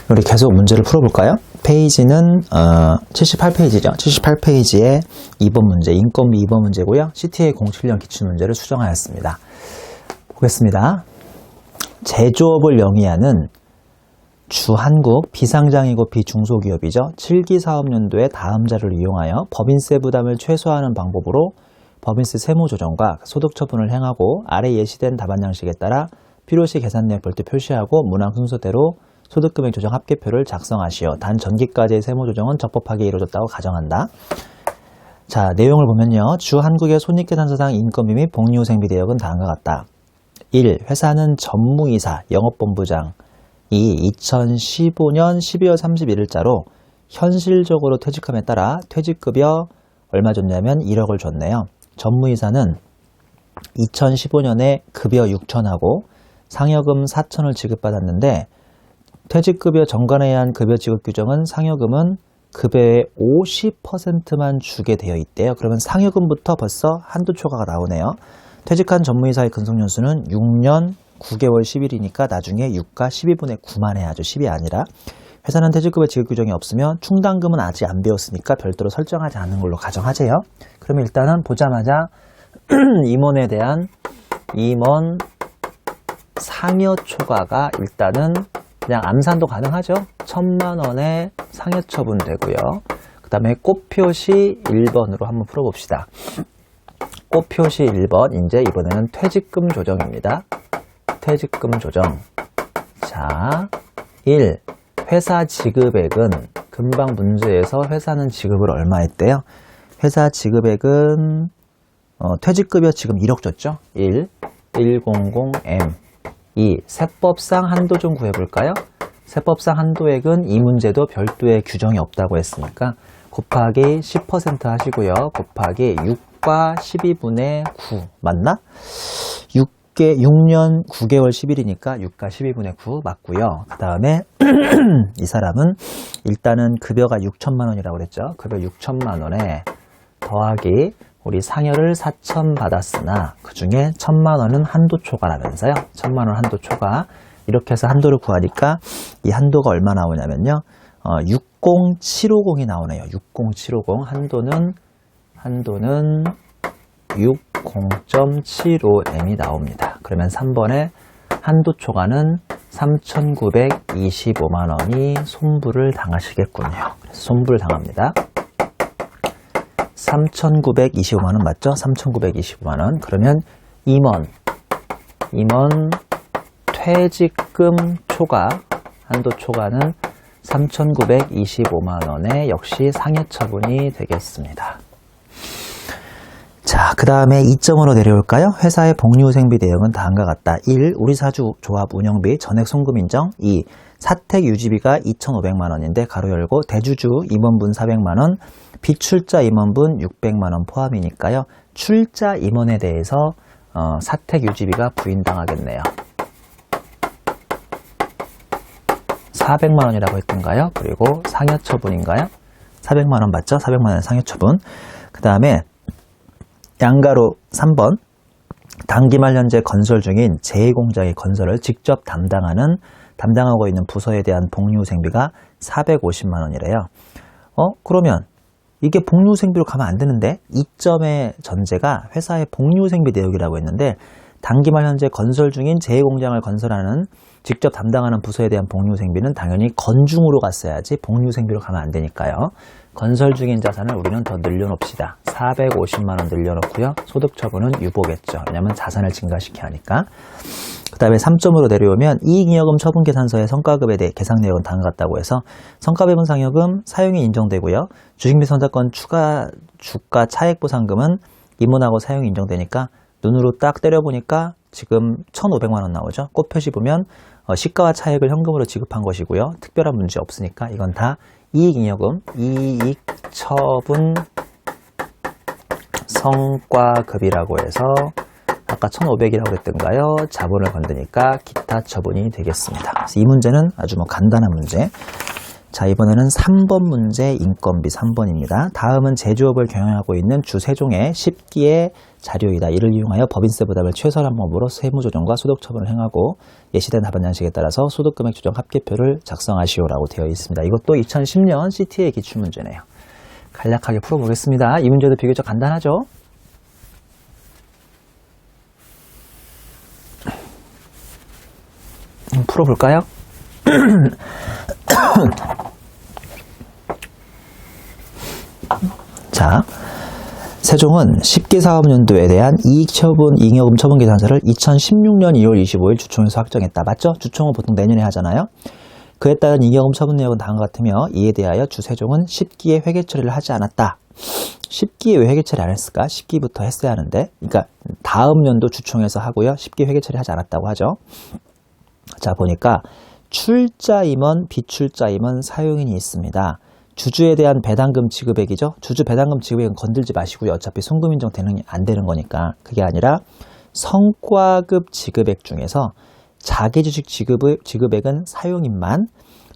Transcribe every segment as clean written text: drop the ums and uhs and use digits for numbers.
우리 계속 문제를 풀어볼까요? 페이지는 78페이지죠. 78페이지에 2번 문제, 인건비 2번 문제고요. CTA 07년 기출문제를 수정하였습니다. 보겠습니다. 제조업을 영위하는 주한국 비상장이고 비중소기업이죠. 7기 사업연도에 다음 자료를 이용하여 법인세 부담을 최소화하는 방법으로 법인세 세무조정과 소득처분을 행하고 아래 예시된 답안 양식에 따라 필요시 계산 내역 별도 표시하고 문항 순서대로 소득금액 조정 합계표를 작성하시오. 단 전기까지의 세무조정은 적법하게 이루어졌다고 가정한다. 자, 내용을 보면요. 주한국의 손익계산서상 인건비 및 복리후생비 대역은 다음과 같다. 1. 회사는 전무이사, 영업본부장 2. 2015년 12월 31일자로 현실적으로 퇴직함에 따라 퇴직급여 얼마 줬냐면 1억을 줬네요. 전무이사는 2015년에 급여 6천하고 상여금 4천을 지급받았는데 퇴직급여 전관에 의한 급여 지급 규정은 상여금은 급여의 50%만 주게 되어 있대요. 그러면 상여금부터 벌써 한도 초과가 나오네요. 퇴직한 전무이사의 근속연수는 6년 9개월 10일이니까 나중에 6과 12분의 9만 해야죠. 10이 아니라. 회사는 퇴직급여 지급 규정이 없으며 충당금은 아직 안 배웠으니까 별도로 설정하지 않은 걸로 가정하세요. 그러면 일단은 보자마자 임원에 대한 임원 상여 초과가 일단은 그냥 암산도 가능하죠. 1,000만 원의 상여 처분 되고요. 그 다음에 꽃표시 1번으로 한번 풀어봅시다. 꽃표시 1번, 이제 이번에는 퇴직금 조정입니다. 퇴직금 조정. 자, 1. 회사 지급액은 금방 문제에서 회사는 지급을 얼마 했대요? 회사 지급액은 퇴직급여 지금 1억 줬죠? 1. 100M 2. 세법상 한도 좀 구해볼까요? 세법상 한도액은 이 문제도 별도의 규정이 없다고 했으니까 곱하기 10% 하시고요. 곱하기 6과 12분의 9 맞나? 6년 9개월 10일이니까 6과 12분의 9 맞고요. 그 다음에 이 사람은 일단은 급여가 6천만 원이라고 그랬죠. 급여 6천만 원에 더하기 우리 상여를 4천 받았으나 그 중에 1,000만 원은 한도 초과라면서요. 1,000만 원 한도 초과. 이렇게 해서 한도를 구하니까 이 한도가 얼마 나오냐면요. 60750이 나오네요. 60750 한도는 60.75M이 나옵니다. 그러면 3번에 한도 초과는 3,925만 원이 손불을 당하시겠군요. 그래서 손불 당합니다. 3,925만 원 맞죠? 3,925만 원. 그러면 임원 퇴직금 초과, 한도 초과는 3,925만 원에 역시 상해 처분이 되겠습니다. 자, 그 다음에 2점으로 내려올까요? 회사의 복리후생비 대역은 다음과 같다. 1. 우리사주 조합 운영비 전액 송금 인정. 2. 사택 유지비가 2,500만 원인데 가로 열고 대주주 임원분 400만 원, 비출자 임원분 600만 원 포함이니까요. 출자 임원에 대해서 사택 유지비가 부인당하겠네요. 400만 원이라고 했던가요? 그리고 상여 처분인가요? 400만 원 맞죠? 400만 원 상여 처분. 그 다음에 양가로 3번 단기말 현재 건설 중인 제2공장의 건설을 직접 담당하고 있는 부서에 대한 복리후생비가 450만 원이래요. 그러면 이게 복리후생비로 가면 안 되는데 2점의 전제가 회사의 복리후생비 내역이라고 했는데 단기말 현재 건설 중인 제2공장을 건설하는 직접 담당하는 부서에 대한 복리후생비는 당연히 건중으로 갔어야지 복리후생비로 가면 안 되니까요. 건설 중인 자산을 우리는 더 늘려놓읍시다. 450만 원 늘려놓고요. 소득처분은 유보겠죠. 왜냐하면 자산을 증가시켜야 하니까. 그 다음에 3점으로 내려오면 이익잉여금 처분계산서의 성과급에 대해 계산 내역은 다음과 같다고 해서 성과배분 상여금 사용이 인정되고요. 주식및 선자권 추가 주가 차액보상금은 이문하고 사용이 인정되니까 눈으로 딱 때려보니까 지금 1,500만 원 나오죠. 꽃표시 보면 시가와 차액을 현금으로 지급한 것이고요. 특별한 문제 없으니까 이건 다 이익잉여금, 이익처분 성과급이라고 해서 아까 1,500이라고 그랬던가요? 자본을 건드니까 기타 처분이 되겠습니다. 그래서 이 문제는 아주 간단한 문제. 자, 이번에는 3번 문제 인건비 3번입니다. 다음은 제조업을 경영하고 있는 주 세종의 10기의 자료이다. 이를 이용하여 법인세 부담을 최소한 방법으로 세무조정과 소득처분을 행하고 예시된 답안 양식에 따라서 소득금액 조정 합계표를 작성하시오라고 되어 있습니다. 이것도 2010년 CTA 기출문제네요. 간략하게 풀어보겠습니다. 이 문제도 비교적 간단하죠? 풀어볼까요? 자, 세종은 10기 사업연도에 대한 이익처분, 잉여금 처분 계산서를 2016년 2월 25일 주총에서 확정했다. 맞죠? 주총은 보통 내년에 하잖아요. 그에 따른 잉여금 처분 내역은 다음과 같으며 이에 대하여 주세종은 10기에 회계 처리를 하지 않았다. 10기에 왜 회계 처리 안 했을까? 10기부터 했어야 하는데, 그러니까 다음 연도 주총에서 하고요. 10기 회계 처리 하지 않았다고 하죠. 자, 보니까 출자임원, 비출자임원, 사용인이 있습니다. 주주에 대한 배당금 지급액이죠. 주주 배당금 지급액은 건들지 마시고요. 어차피 송금 인정 안 되는 거니까. 그게 아니라 성과급 지급액 중에서 자기주식 지급액은 사용인만,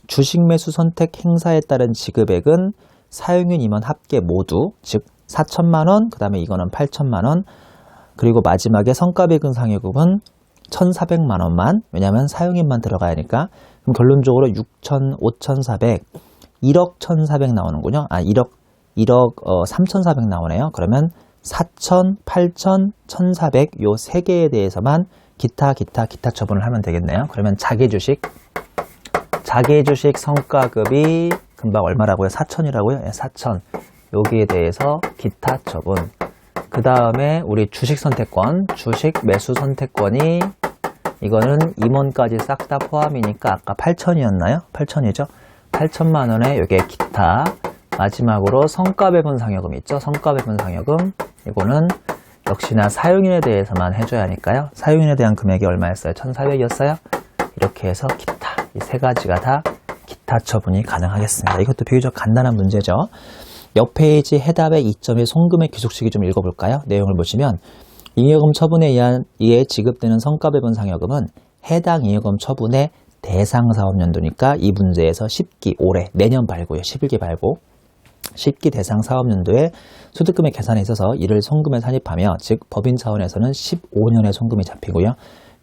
주식 매수 선택 행사에 따른 지급액은 사용인 임원 합계 모두, 즉 4천만 원, 그 다음에 이거는 8천만 원, 그리고 마지막에 성과배분 상여금은 1,400만 원만, 왜냐하면 사용인만 들어가야 하니까. 그럼 결론적으로 6천, 5,400, 1억 1,400 나오는군요. 1억 3,400 나오네요. 그러면 4천, 8천, 1,400 요 세 개에 대해서만 기타 처분을 하면 되겠네요. 그러면 자기주식 성과급이 금방 얼마라고요? 4천이라고요? 네, 4천. 여기에 대해서 기타 처분. 그 다음에 우리 주식 선택권, 주식 매수 선택권이 이거는 임원까지 싹 다 포함이니까 아까 8천이었나요? 8천이죠? 8천만 원에 여기에 기타. 마지막으로 성과배분 상여금 있죠? 성과배분 상여금. 이거는 역시나 사용인에 대해서만 해줘야 하니까요. 사용인에 대한 금액이 얼마였어요? 1,400이었어요? 이렇게 해서 기타. 이 세 가지가 다 기타 처분이 가능하겠습니다. 이것도 비교적 간단한 문제죠. 옆 페이지 해답의 2점의 송금의 귀속식이 좀 읽어볼까요? 내용을 보시면 잉여금 처분에 의해 지급되는 성과배분 상여금은 해당 잉여금 처분의 대상 사업연도니까 이 문제에서 10기 올해 내년 발고요. 11기 발고 10기 대상 사업연도에 소득금의 계산에 있어서 이를 송금에 산입하며 즉 법인 차원에서는 15년의 송금이 잡히고요.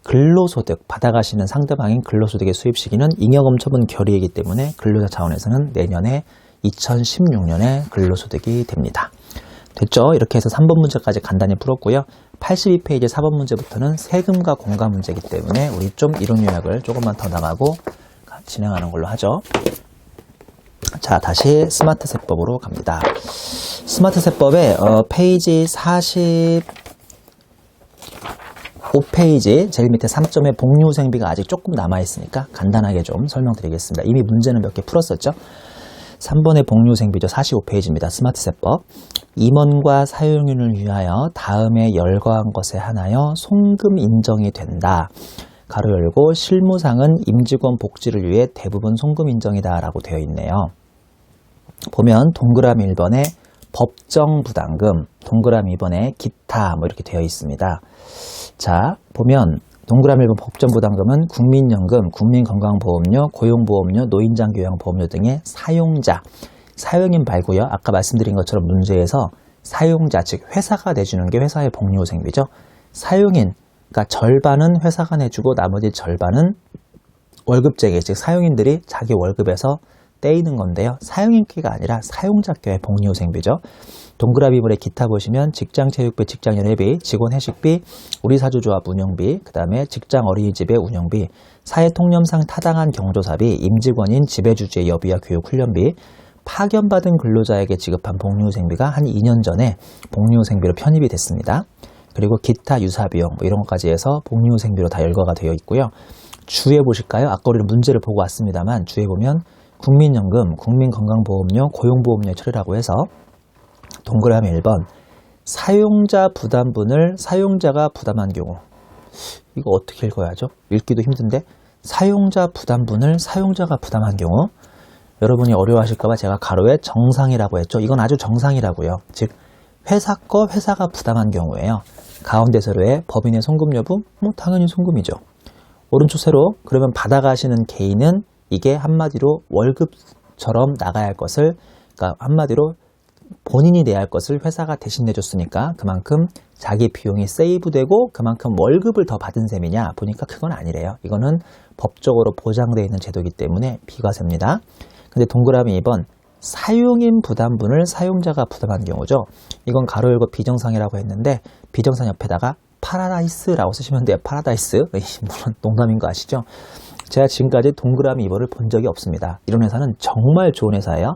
근로소득 받아가시는 상대방인 근로소득의 수입 시기는 잉여금 처분 결의이기 때문에 근로자 차원에서는 내년에 2016년에 근로소득이 됩니다. 됐죠? 이렇게 해서 3번 문제까지 간단히 풀었고요. 82페이지 4번 문제부터는 세금과 공과 문제이기 때문에 우리 좀 이론 요약을 조금만 더 나가고 진행하는 걸로 하죠. 자, 다시 스마트 세법으로 갑니다. 스마트 세법에 페이지 45페이지 제일 밑에 3점의 복리후생비가 아직 조금 남아있으니까 간단하게 좀 설명드리겠습니다. 이미 문제는 몇 개 풀었었죠. 3번의 복리후생비죠. 45페이지입니다. 스마트 세법. 임원과 사용인을 위하여 다음에 열거한 것에 한하여 송금 인정이 된다. 가로 열고 실무상은 임직원 복지를 위해 대부분 송금 인정이다 라고 되어 있네요. 보면 동그라미 1번에 법정 부담금, 동그라미 2번에 기타 뭐 이렇게 되어 있습니다. 자, 보면 동그라미 1번 법정 부담금은 국민연금, 국민건강보험료, 고용보험료, 노인장교양보험료 등의 사용자, 사용인 말고요. 아까 말씀드린 것처럼 문제에서 사용자, 즉 회사가 내주는 게 회사의 복리후생비죠. 사용인, 그러니까 절반은 회사가 내주고 나머지 절반은 월급쟁이, 즉 사용인들이 자기 월급에서 떼이는 건데요. 사용인께가 아니라 사용자께의 복리후생비죠. 동그라미 2번에 기타 보시면 직장체육비, 직장연회비, 직원회식비, 우리사주조합 운영비, 그 다음에 직장 어린이집의 운영비, 사회통념상 타당한 경조사비, 임직원인 지배주주의 여비와 교육훈련비, 파견받은 근로자에게 지급한 복리후생비가 한 2년 전에 복리후생비로 편입이 됐습니다. 그리고 기타 유사비용 뭐 이런 것까지 해서 복리후생비로 다 열거가 되어 있고요. 주에 보실까요? 아까 우리는 문제를 보고 왔습니다만 주에 보면 국민연금, 국민건강보험료, 고용보험료 처리라고 해서 동그라미 1번 사용자 부담분을 사용자가 부담한 경우, 이거 어떻게 읽어야죠? 읽기도 힘든데 사용자 부담분을 사용자가 부담한 경우, 여러분이 어려워하실까봐 제가 가로에 정상이라고 했죠. 이건 아주 정상이라고요. 즉 회사 거 회사가 부담한 경우에요. 가운데 세로에 법인의 송금 여부, 뭐 당연히 송금이죠. 오른쪽 세로 그러면 받아가시는 개인은 이게 한마디로 월급 것처럼 나가야 할 것을, 그러니까 한마디로 본인이 내야 할 것을 회사가 대신 내줬으니까 그만큼 자기 비용이 세이브되고 그만큼 월급을 더 받은 셈이냐 보니까 그건 아니래요. 이거는 법적으로 보장되어 있는 제도이기 때문에 비과세입니다. 근데 동그라미 2번 사용인 부담분을 사용자가 부담한 경우죠. 이건 가로 열고 비정상이라고 했는데 비정상 옆에다가 파라다이스라고 쓰시면 돼요. 파라다이스. 물론 농담인 거 아시죠? 제가 지금까지 동그라미 2번을 본 적이 없습니다. 이런 회사는 정말 좋은 회사예요.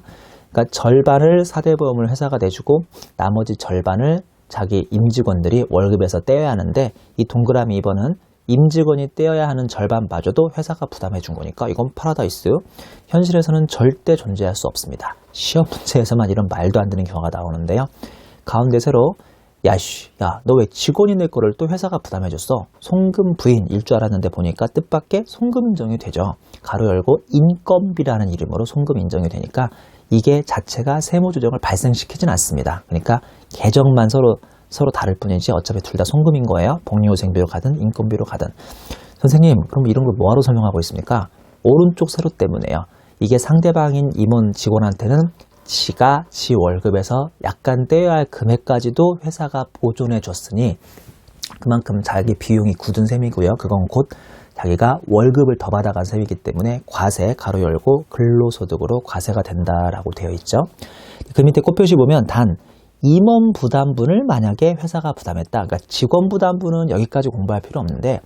그러니까 절반을 사대보험을 회사가 내주고 나머지 절반을 자기 임직원들이 월급에서 떼어야 하는데 이 동그라미 2번은 임직원이 떼어야 하는 절반마저도 회사가 부담해 준 거니까 이건 파라다이스. 현실에서는 절대 존재할 수 없습니다. 시험 문제에서만 이런 말도 안 되는 경우가 나오는데요. 가운데 세로 야 너 왜 직원이 낼 거를 또 회사가 부담해 줬어? 송금 부인일 줄 알았는데 보니까 뜻밖의 송금 인정이 되죠. 가로 열고 인건비라는 이름으로 송금 인정이 되니까 이게 자체가 세무조정을 발생시키진 않습니다. 그러니까 계정만 서로 다를 뿐이지 어차피 둘 다 송금인 거예요. 복리후생비로 가든 인건비로 가든. 선생님 그럼 이런 걸 뭐하러 설명하고 있습니까? 오른쪽 세로 때문에요. 이게 상대방인 임원 직원한테는 지가 지 월급에서 약간 떼어야 할 금액까지도 회사가 보존해 줬으니 그만큼 자기 비용이 굳은 셈이고요. 그건 곧 자기가 월급을 더 받아간 셈이기 때문에 과세 가로 열고 근로소득으로 과세가 된다라고 되어 있죠. 그 밑에 꽃표시 보면 단 임원 부담분을 만약에 회사가 부담했다. 그러니까 직원 부담분은 여기까지 공부할 필요 없는데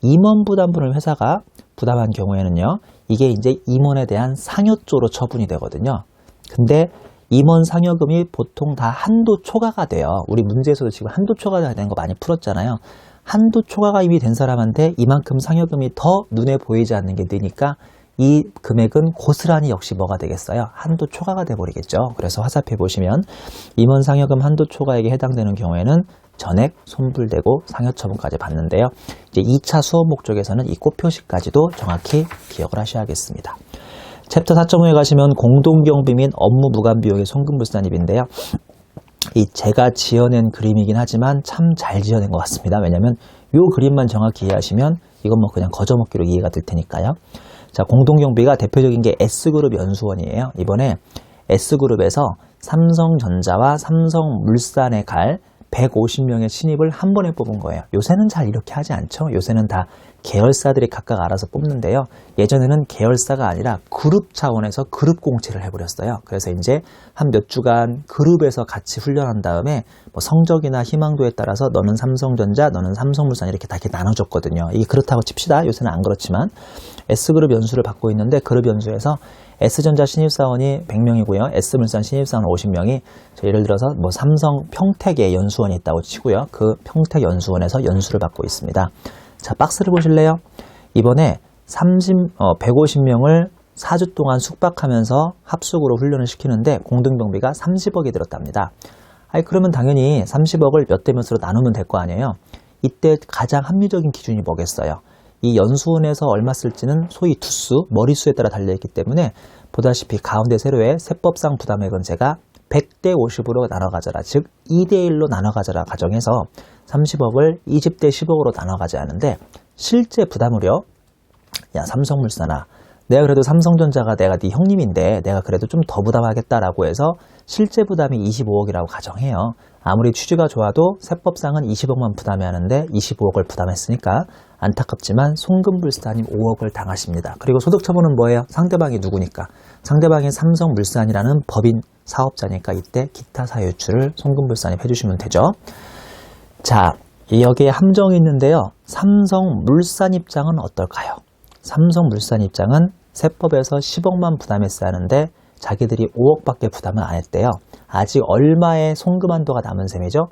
임원 부담분을 회사가 부담한 경우에는요. 이게 이제 임원에 대한 상여조로 처분이 되거든요. 근데 임원 상여금이 보통 다 한도 초과가 돼요. 우리 문제에서도 지금 한도 초과가 된 거 많이 풀었잖아요. 한도 초과가 이미 된 사람한테 이만큼 상여금이 더 눈에 보이지 않는 게 되니까 이 금액은 고스란히 역시 뭐가 되겠어요? 한도 초과가 돼버리겠죠. 그래서 화살표 보시면 임원 상여금 한도 초과액에 해당되는 경우에는 전액 손불되고 상여처분까지 받는데요. 이제 2차 수업 목적에서는 이 꽃표시까지도 정확히 기억을 하셔야겠습니다. 챕터 4.5에 가시면 공동경비 및 업무 무관 비용의 송금불산입인데요. 이 제가 지어낸 그림이긴 하지만 참 잘 지어낸 것 같습니다. 왜냐하면 이 그림만 정확히 이해하시면 이건 뭐 그냥 거저먹기로 이해가 될 테니까요. 자, 공동경비가 대표적인 게 S그룹 연수원이에요. 이번에 S그룹에서 삼성전자와 삼성물산에 갈 150명의 신입을 한 번에 뽑은 거예요. 요새는 잘 이렇게 하지 않죠. 요새는 다 계열사들이 각각 알아서 뽑는데요. 예전에는 계열사가 아니라 그룹 차원에서 그룹 공채를 해버렸어요. 그래서 이제 한 몇 주간 그룹에서 같이 훈련한 다음에 뭐 성적이나 희망도에 따라서 너는 삼성전자, 너는 삼성물산 이렇게 다 이렇게 나눠줬거든요. 이게 그렇다고 칩시다. 요새는 안 그렇지만 S그룹 연수를 받고 있는데 그룹 연수에서 S전자 신입사원이 100명이고요. S물산 신입사원 50명이 예를 들어서 뭐 삼성 평택에 연수원이 있다고 치고요. 그 평택 연수원에서 연수를 받고 있습니다. 자, 박스를 보실래요? 이번에 150명을 4주 동안 숙박하면서 합숙으로 훈련을 시키는데 공동경비가 30억이 들었답니다. 아니 그러면 당연히 30억을 몇 대 몇으로 나누면 될 거 아니에요. 이때 가장 합리적인 기준이 뭐겠어요? 이 연수원에서 얼마 쓸지는 소위 투수, 머리수에 따라 달려있기 때문에 보다시피 가운데 세로에 세법상 부담액은 제가 100대 50으로 나눠 가져라. 즉 2대 1로 나눠 가져라 가정해서 30억을 20대 10억으로 나눠 가져야 하는데 실제 부담으로 야 삼성물산아 내가 그래도 삼성전자가 내가 네 형님인데 내가 그래도 좀 더 부담하겠다라고 해서 실제 부담이 25억이라고 가정해요. 아무리 취지가 좋아도 세법상은 20억만 부담해야 하는데 25억을 부담했으니까 안타깝지만 송금불산님 5억을 당하십니다. 그리고 소득처분은 뭐예요? 상대방이 누구니까? 상대방이 삼성물산이라는 법인 사업자니까 이때 기타 사유출을 송금불산님 해주시면 되죠. 자, 여기에 함정이 있는데요. 삼성물산 입장은 어떨까요? 삼성물산 입장은 세법에서 10억만 부담했어야 하는데 자기들이 5억밖에 부담을 안 했대요. 아직 얼마의 송금 한도가 남은 셈이죠?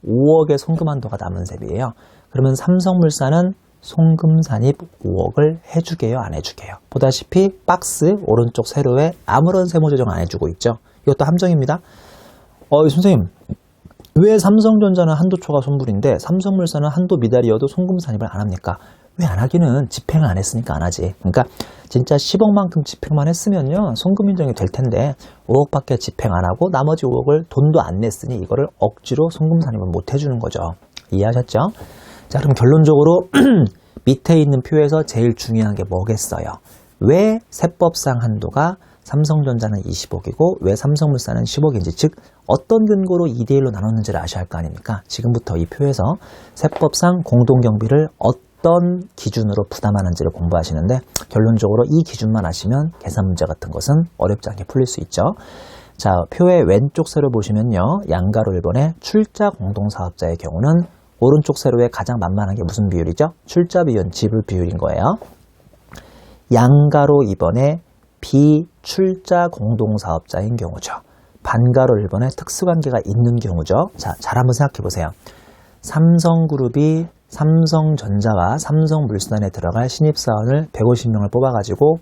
5억의 송금 한도가 남은 셈이에요. 그러면 삼성물산은 송금 산입 5억을 해주게요? 안 해주게요? 보다시피 박스 오른쪽 세로에 아무런 세무조정 안 해주고 있죠. 이것도 함정입니다. 선생님 왜 삼성전자는 한도 초과 손불인데 삼성물산은 한도 미달이어도 송금 산입을 안 합니까? 왜 안 하기는 집행을 안 했으니까 안 하지. 그러니까 진짜 10억만큼 집행만 했으면요 송금 인정이 될 텐데 5억밖에 집행 안 하고 나머지 5억을 돈도 안 냈으니 이거를 억지로 송금 산입을 못 해주는 거죠. 이해하셨죠? 자, 그럼 결론적으로 밑에 있는 표에서 제일 중요한 게 뭐겠어요? 왜 세법상 한도가 삼성전자는 20억이고 왜 삼성물산은 10억인지, 즉 어떤 근거로 2대1로 나눴는지를 아셔야 할 거 아닙니까? 지금부터 이 표에서 세법상 공동경비를 어떤 기준으로 부담하는지를 공부하시는데, 결론적으로 이 기준만 아시면 계산 문제 같은 것은 어렵지 않게 풀릴 수 있죠. 자, 표의 왼쪽 세로 보시면요, 양가로 1번의 출자 공동사업자의 경우는 오른쪽 세로에 가장 만만한 게 무슨 비율이죠? 출자 비율, 지불 비율인 거예요. 양가로 2번의 비출자 공동사업자인 경우죠. 반가로 1번의 특수관계가 있는 경우죠. 자, 잘 한번 생각해 보세요. 삼성그룹이 삼성전자와 삼성물산에 들어갈 신입사원을 150명을 뽑아가지고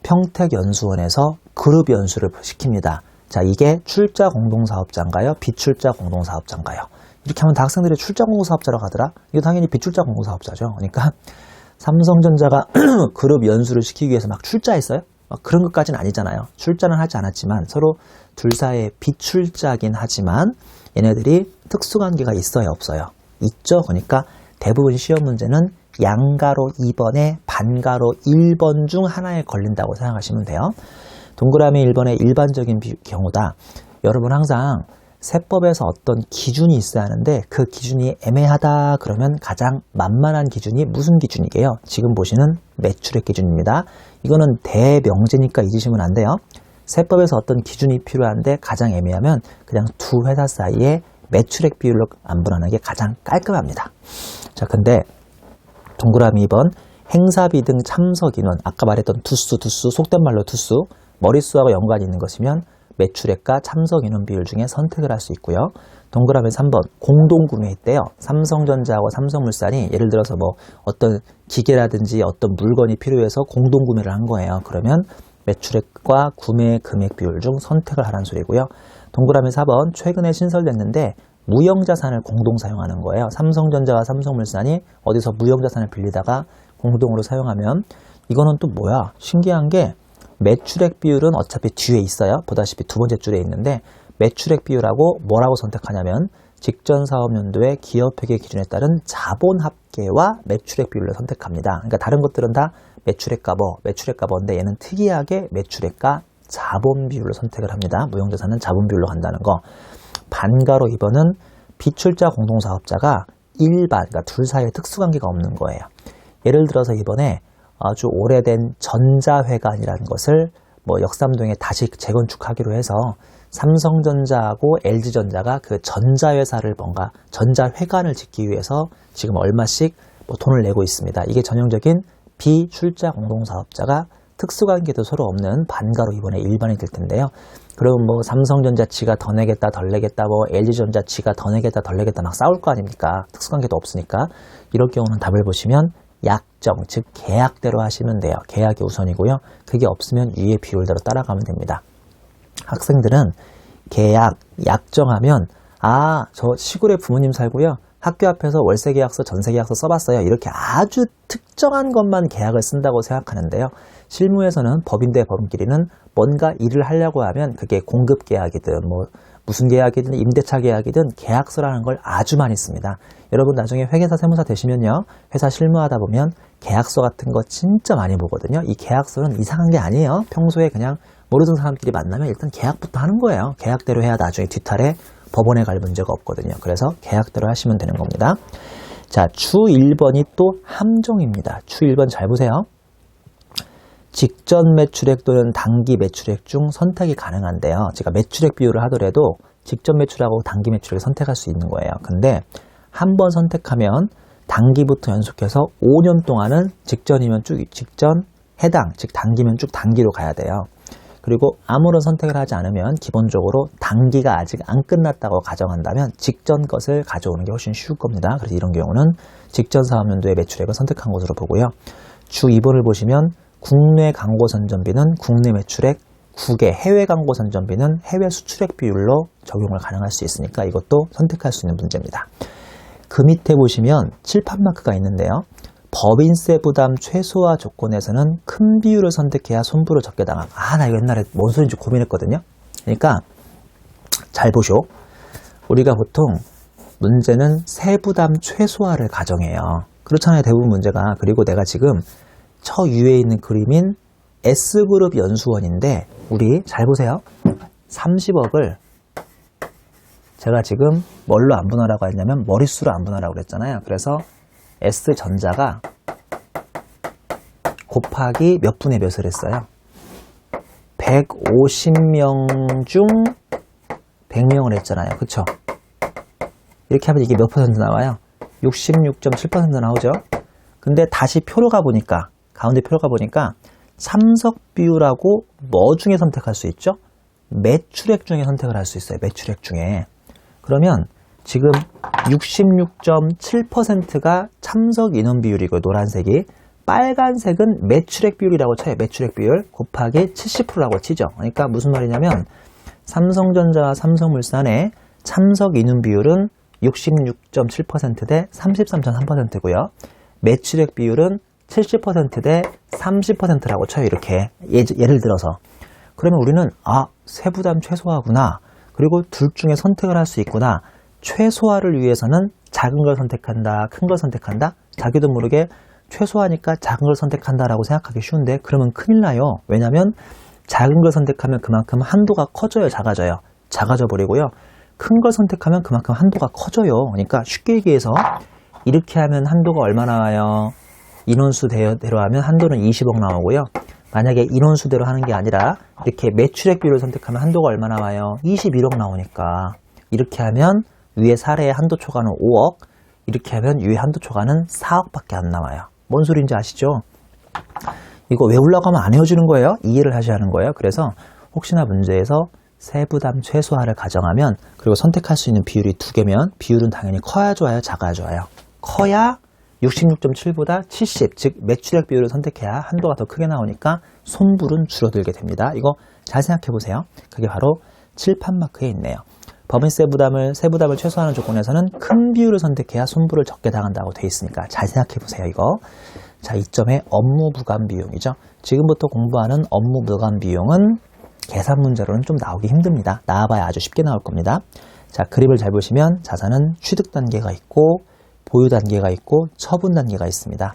평택연수원에서 그룹 연수를 시킵니다. 자, 이게 출자 공동사업자인가요? 비출자 공동사업자인가요? 이렇게 하면 다 학생들이 출자 공동사업자라고 하더라? 이거 당연히 비출자 공동사업자죠. 그러니까 삼성전자가 그룹 연수를 시키기 위해서 막 출자했어요? 그런 것까지는 아니잖아요. 출자는 하지 않았지만 서로 둘 사이에 비출자긴 하지만 얘네들이 특수관계가 있어요, 없어요? 있죠. 그러니까 대부분 시험 문제는 양가로 2번에 반가로 1번 중 하나에 걸린다고 생각하시면 돼요. 동그라미 1번의 일반적인 경우다. 여러분 항상 세법에서 어떤 기준이 있어야 하는데 그 기준이 애매하다 그러면 가장 만만한 기준이 무슨 기준이게요? 지금 보시는 매출액 기준입니다. 이거는 대명제니까 잊으시면 안 돼요. 세법에서 어떤 기준이 필요한데 가장 애매하면 그냥 두 회사 사이에 매출액 비율로 안분하는 게 가장 깔끔합니다. 자, 근데 동그라미 2번 행사비 등 참석 인원, 아까 말했던 두수, 속된 말로 두수, 머릿수하고 연관이 있는 것이면 매출액과 참석 인원 비율 중에 선택을 할 수 있고요. 동그라미 3번 공동구매 있대요. 삼성전자하고 삼성물산이 예를 들어서 뭐 어떤 기계라든지 어떤 물건이 필요해서 공동구매를 한 거예요. 그러면 매출액과 구매 금액 비율 중 선택을 하라는 소리고요. 동그라미 4번 최근에 신설됐는데 무형자산을 공동 사용하는 거예요. 삼성전자와 삼성물산이 어디서 무형자산을 빌리다가 공동으로 사용하면 이거는 또 뭐야? 신기한 게 매출액 비율은 어차피 뒤에 있어요. 보다시피 두 번째 줄에 있는데 매출액 비율하고 뭐라고 선택하냐면 직전 사업연도의 기업회계 기준에 따른 자본합계와 매출액 비율을 선택합니다. 그러니까 다른 것들은 다 매출액가버인데 얘는 특이하게 매출액과 자본 비율로 선택을 합니다. 무형자산은 자본 비율로 간다는 거. 반가로 2번은 비출자 공동사업자가 일반, 그러니까 둘 사이에 특수관계가 없는 거예요. 예를 들어서 이번에 아주 오래된 전자회관이라는 것을 뭐 역삼동에 다시 재건축하기로 해서 삼성전자하고 LG전자가 그 전자회사를 뭔가 전자회관을 짓기 위해서 지금 얼마씩 뭐 돈을 내고 있습니다. 이게 전형적인 비출자 공동사업자가 특수관계도 서로 없는 반가로 이번에 일반이 될 텐데요. 그럼 뭐 삼성전자 지가 더 내겠다 덜 내겠다 뭐 LG전자 지가 더 내겠다 덜 내겠다 막 싸울 거 아닙니까? 특수관계도 없으니까. 이럴 경우는 답을 보시면 약정, 즉 계약대로 하시면 돼요. 계약이 우선이고요. 그게 없으면 위의 비율대로 따라가면 됩니다. 학생들은 계약, 약정하면 저 시골에 부모님 살고요. 학교 앞에서 월세계약서, 전세계약서 써봤어요. 이렇게 아주 특정한 것만 계약을 쓴다고 생각하는데요. 실무에서는 법인 대 법인끼리는 뭔가 일을 하려고 하면 그게 공급계약이든 뭐 무슨 계약이든 임대차 계약이든 계약서라는 걸 아주 많이 씁니다. 여러분 나중에 회계사 세무사 되시면요. 회사 실무하다 보면 계약서 같은 거 진짜 많이 보거든요. 이 계약서는 이상한 게 아니에요. 평소에 그냥 모르는 사람끼리 만나면 일단 계약부터 하는 거예요. 계약대로 해야 나중에 뒤탈에 법원에 갈 문제가 없거든요. 그래서 계약대로 하시면 되는 겁니다. 자, 주 1번이 또 함정입니다. 주 1번 잘 보세요. 직전 매출액 또는 단기 매출액 중 선택이 가능한데요. 제가 매출액 비율을 하더라도 직전 매출하고 단기 매출액을 선택할 수 있는 거예요. 근데 한 번 선택하면 단기부터 연속해서 5년 동안은 직전이면 쭉 직전 해당, 즉 단기면 쭉 단기로 가야 돼요. 그리고 아무런 선택을 하지 않으면 기본적으로 단기가 아직 안 끝났다고 가정한다면 직전 것을 가져오는 게 훨씬 쉬울 겁니다. 그래서 이런 경우는 직전 사업연도의 매출액을 선택한 것으로 보고요. 주 2번을 보시면 국내 광고 선전비는 국내 매출액, 국외 해외 광고 선전비는 해외 수출액 비율로 적용을 가능할 수 있으니까 이것도 선택할 수 있는 문제입니다. 그 밑에 보시면 칠판 마크가 있는데요. 법인세 부담 최소화 조건에서는 큰 비율을 선택해야 손부를 적게 당함. 나 이거 옛날에 뭔 소리인지 고민했거든요. 그러니까 잘 보쇼. 우리가 보통 문제는 세부담 최소화를 가정해요. 그렇잖아요. 대부분 문제가. 그리고 내가 지금 처 위에 있는 그림인 S그룹 연수원인데 우리 잘 보세요. 30억을 제가 지금 뭘로 안 분할하라고 했냐면 머릿수로 안 분할하라고 그랬잖아요. 그래서 S전자가 곱하기 몇 분의 몇을 했어요? 150명 중 100명을 했잖아요. 그쵸? 이렇게 하면 이게 몇 퍼센트 나와요? 66.7% 나오죠? 근데 다시 표로 가보니까, 가운데 표로 가보니까 참석 비율하고 뭐 중에 선택할 수 있죠? 매출액 중에 선택을 할 수 있어요. 매출액 중에. 그러면 지금 66.7%가 참석 인원 비율이고 노란색이, 빨간색은 매출액 비율이라고 쳐요. 매출액 비율 곱하기 70%라고 치죠. 그러니까 무슨 말이냐면 삼성전자와 삼성물산의 참석 인원 비율은 66.7% 대 33.3%고요. 매출액 비율은 70% 대 30%라고 쳐요. 이렇게 예를 들어서. 그러면 우리는 세부담 최소화구나. 그리고 둘 중에 선택을 할 수 있구나. 최소화를 위해서는 작은 걸 선택한다, 큰 걸 선택한다. 자기도 모르게 최소화니까 작은 걸 선택한다라고 생각하기 쉬운데 그러면 큰일 나요. 왜냐하면 작은 걸 선택하면 그만큼 한도가 커져요, 작아져요? 작아져 버리고요. 큰 걸 선택하면 그만큼 한도가 커져요. 그러니까 쉽게 얘기해서 이렇게 하면 한도가 얼마 나와요? 인원수대로 하면 한도는 20억 나오고요. 만약에 인원수대로 하는 게 아니라 이렇게 매출액 비율을 선택하면 한도가 얼마 나와요? 21억 나오니까 이렇게 하면 위에 사례의 한도 초과는 5억, 이렇게 하면 위에 한도 초과는 4억밖에 안 나와요. 뭔 소리인지 아시죠? 이거 외우려고 하면 안 외워지는 거예요. 이해를 하셔야 하는 거예요. 그래서 혹시나 문제에서 세부담 최소화를 가정하면, 그리고 선택할 수 있는 비율이 두 개면 비율은 당연히 커야 좋아요, 작아야 좋아요? 커야 66.7보다 70, 즉 매출액 비율을 선택해야 한도가 더 크게 나오니까 손불은 줄어들게 됩니다. 이거 잘 생각해 보세요. 그게 바로 칠판 마크에 있네요. 법인세 세부담을 최소화하는 조건에서는 큰 비율을 선택해야 손불을 적게 당한다고 되어 있으니까 잘 생각해 보세요. 이거. 자, 이점의 업무 부감 비용이죠. 지금부터 공부하는 업무 부감 비용은 계산 문제로는 좀 나오기 힘듭니다. 나와봐야 아주 쉽게 나올 겁니다. 자, 그림을 잘 보시면 자산은 취득 단계가 있고 보유 단계가 있고 처분 단계가 있습니다.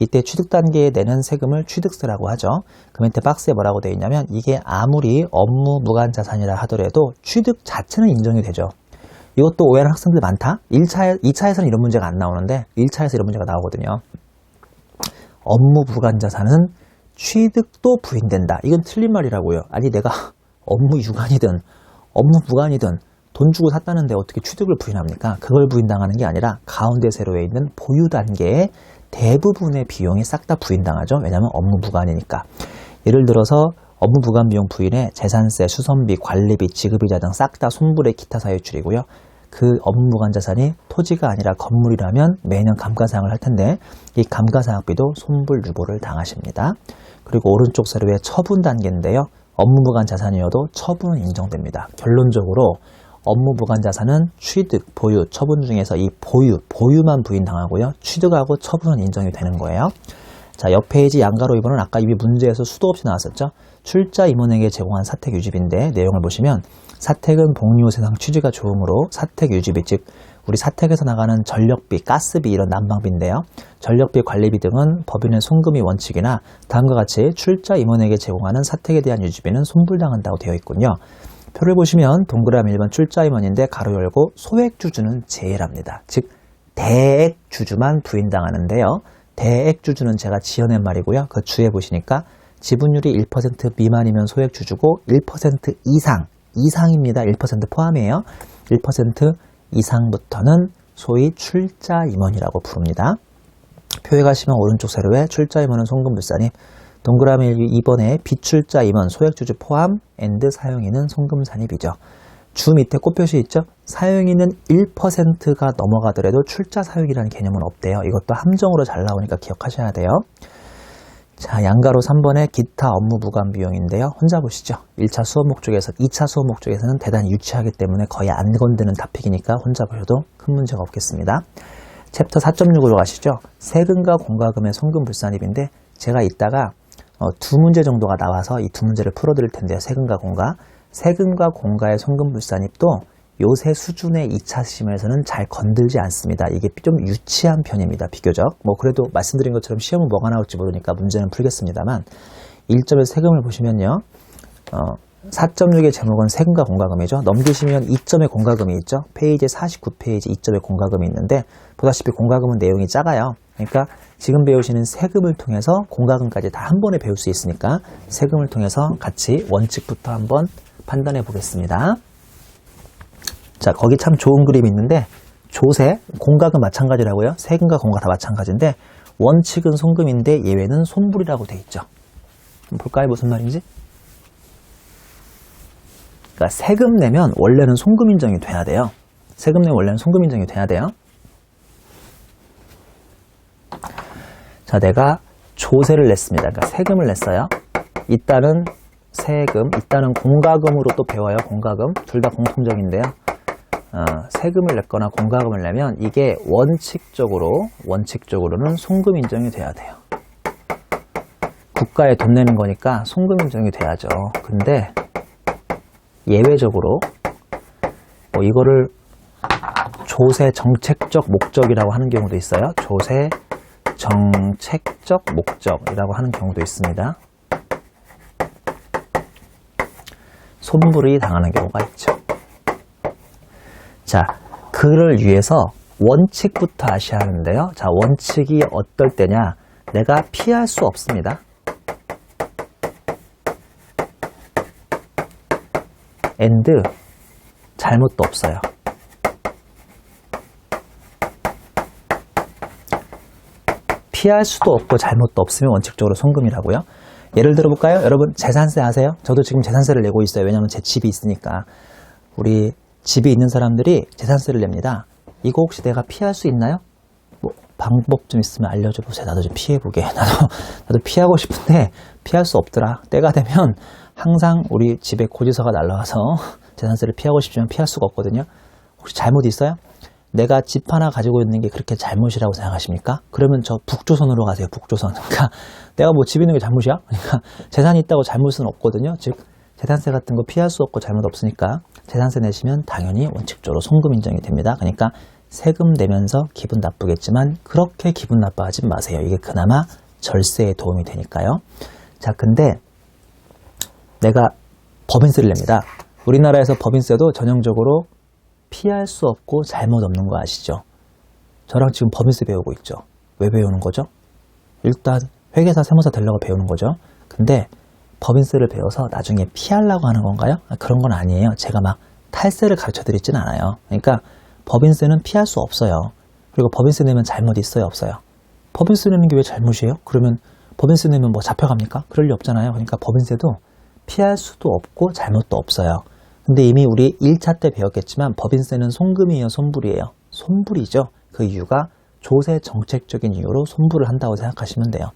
이때 취득 단계에 내는 세금을 취득세라고 하죠. 그 밑에 박스에 뭐라고 되어 있냐면 이게 아무리 업무 무관 자산이라 하더라도 취득 자체는 인정이 되죠. 이것도 오해하는 학생들 많다. 2차에서는 이런 문제가 안 나오는데 1차에서 이런 문제가 나오거든요. 업무 무관 자산은 취득도 부인된다. 이건 틀린 말이라고요. 아니 내가 업무 유관이든 업무 무관이든 돈 주고 샀다는데 어떻게 취득을 부인합니까? 그걸 부인당하는 게 아니라 가운데 세로에 있는 보유 단계의 대부분의 비용이 싹 다 부인당하죠. 왜냐하면 업무 무관이니까. 예를 들어서 업무 무관 비용 부인에 재산세, 수선비, 관리비, 지급이자 등 싹 다 손불의 기타 사유출이고요. 그 업무 무관 자산이 토지가 아니라 건물이라면 매년 감가상각을 할 텐데 이 감가상각비도 손불 유보를 당하십니다. 그리고 오른쪽 세로의 처분 단계인데요. 업무 무관 자산이어도 처분은 인정됩니다. 결론적으로 업무 무관 자산은 취득, 보유, 처분 중에서 이 보유만 부인당하고요. 취득하고 처분은 인정이 되는 거예요. 자, 옆 페이지 양가로 2번은 아까 이미 문제에서 수도 없이 나왔었죠. 출자 임원에게 제공한 사택 유지비인데 내용을 보시면 사택은 복리후 세상 취지가 좋으므로 사택 유지비, 즉 우리 사택에서 나가는 전력비, 가스비 이런 난방비인데요. 전력비, 관리비 등은 법인의 송금이 원칙이나 다음과 같이 출자 임원에게 제공하는 사택에 대한 유지비는 손불당한다고 되어 있군요. 표를 보시면 동그라미 1번 출자 임원인데 가로 열고 소액 주주는 제외랍니다. 즉 대액 주주만 부인당하는데요. 대액 주주는 제가 지어낸 말이고요. 그 주에 보시니까 지분율이 1% 미만이면 소액 주주고 1% 이상입니다. 1% 포함이에요. 1% 이상부터는 소위 출자 임원이라고 부릅니다. 표에 가시면 오른쪽 세로에 출자 임원은 송금불산입, 동그라미 2번에 비출자 임원 소액주주 포함 앤드 사용인은 송금산입이죠. 주 밑에 꽃표시 있죠? 사용인은 1%가 넘어가더라도 출자 사용이라는 개념은 없대요. 이것도 함정으로 잘 나오니까 기억하셔야 돼요. 자, 양가로 3번에 기타 업무 부관 비용인데요. 혼자 보시죠. 1차 수업 목적에서 2차 수업 목적에서는 대단히 유치하기 때문에 거의 안 건드는 토픽이니까 혼자 보셔도 큰 문제가 없겠습니다. 챕터 4.6으로 가시죠. 세금과 공과금의 송금불산입인데 제가 이따가 두 문제 정도가 나와서 이 두 문제를 풀어드릴 텐데요. 세금과 공과. 세금과 공과의 송금불산입도 요새 수준의 2차 시험에서는 잘 건들지 않습니다. 이게 좀 유치한 편입니다. 비교적. 그래도 말씀드린 것처럼 시험은 뭐가 나올지 모르니까 문제는 풀겠습니다만 1점의 세금을 보시면요. 4.6의 제목은 세금과 공과금이죠. 넘기시면 2점의 공과금이 있죠. 페이지 49페이지 2점의 공과금이 있는데 보다시피 공과금은 내용이 작아요. 그러니까 지금 배우시는 세금을 통해서 공과금까지 다 한 번에 배울 수 있으니까 세금을 통해서 같이 원칙부터 한번 판단해 보겠습니다. 자, 거기 참 좋은 그림이 있는데 조세, 공과금 마찬가지라고요. 세금과 공과 다 마찬가지인데 원칙은 송금인데 예외는 손불이라고 돼 있죠. 볼까요? 무슨 말인지? 그러니까 세금 내면 원래는 송금 인정이 돼야 돼요. 세금 내면 원래는 송금 인정이 돼야 돼요. 자, 내가 조세를 냈습니다. 그러니까 세금을 냈어요. 이따는 세금, 이따는 공과금으로 또 배워요. 공과금. 둘 다 공통적인데요. 세금을 냈거나 공과금을 내면 이게 원칙적으로는 송금 인정이 돼야 돼요. 국가에 돈 내는 거니까 송금 인정이 돼야죠. 근데 예외적으로 이거를 조세 정책적 목적이라고 하는 경우도 있어요. 조세 정책적 목적이라고 하는 경우도 있습니다. 손불이 당하는 경우가 있죠. 자, 그를 위해서 원칙부터 아셔야 하는데요. 자, 원칙이 어떨 때냐? 내가 피할 수 없습니다. and 잘못도 없어요. 피할 수도 없고 잘못도 없으면 원칙적으로 송금이라고요. 예를 들어볼까요? 여러분 재산세 아세요? 저도 지금 재산세를 내고 있어요. 왜냐하면 제 집이 있으니까. 우리 집이 있는 사람들이 재산세를 냅니다. 이거 혹시 내가 피할 수 있나요? 뭐 방법 좀 있으면 알려줘 보세요. 나도 좀 피해보게. 나도 피하고 싶은데 피할 수 없더라. 때가 되면 항상 우리 집에 고지서가 날라와서 재산세를 피하고 싶지만 피할 수가 없거든요. 혹시 잘못 있어요? 내가 집 하나 가지고 있는 게 그렇게 잘못이라고 생각하십니까? 그러면 저 북조선으로 가세요. 북조선. 그러니까 내가 뭐 집 있는 게 잘못이야? 그러니까 재산이 있다고 잘못은 없거든요. 즉 재산세 같은 거 피할 수 없고 잘못 없으니까 재산세 내시면 당연히 원칙적으로 송금 인정이 됩니다. 그러니까 세금 내면서 기분 나쁘겠지만 그렇게 기분 나빠하지 마세요. 이게 그나마 절세에 도움이 되니까요. 자, 근데 내가 법인세를 냅니다. 우리나라에서 법인세도 전형적으로 피할 수 없고 잘못 없는 거 아시죠? 저랑 지금 법인세 배우고 있죠. 왜 배우는 거죠? 일단 회계사, 세무사 되려고 배우는 거죠. 근데 법인세를 배워서 나중에 피하려고 하는 건가요? 그런 건 아니에요. 제가 막 탈세를 가르쳐 드리진 않아요. 그러니까 법인세는 피할 수 없어요. 그리고 법인세 내면 잘못 있어요? 없어요? 법인세 내는 게 왜 잘못이에요? 그러면 법인세 내면 뭐 잡혀갑니까? 그럴 리 없잖아요. 그러니까 법인세도 피할 수도 없고 잘못도 없어요. 근데 이미 우리 1차 때 배웠겠지만 법인세는 송금이에요? 손불이에요? 손불이죠. 그 이유가 조세 정책적인 이유로 손불을 한다고 생각하시면 돼요.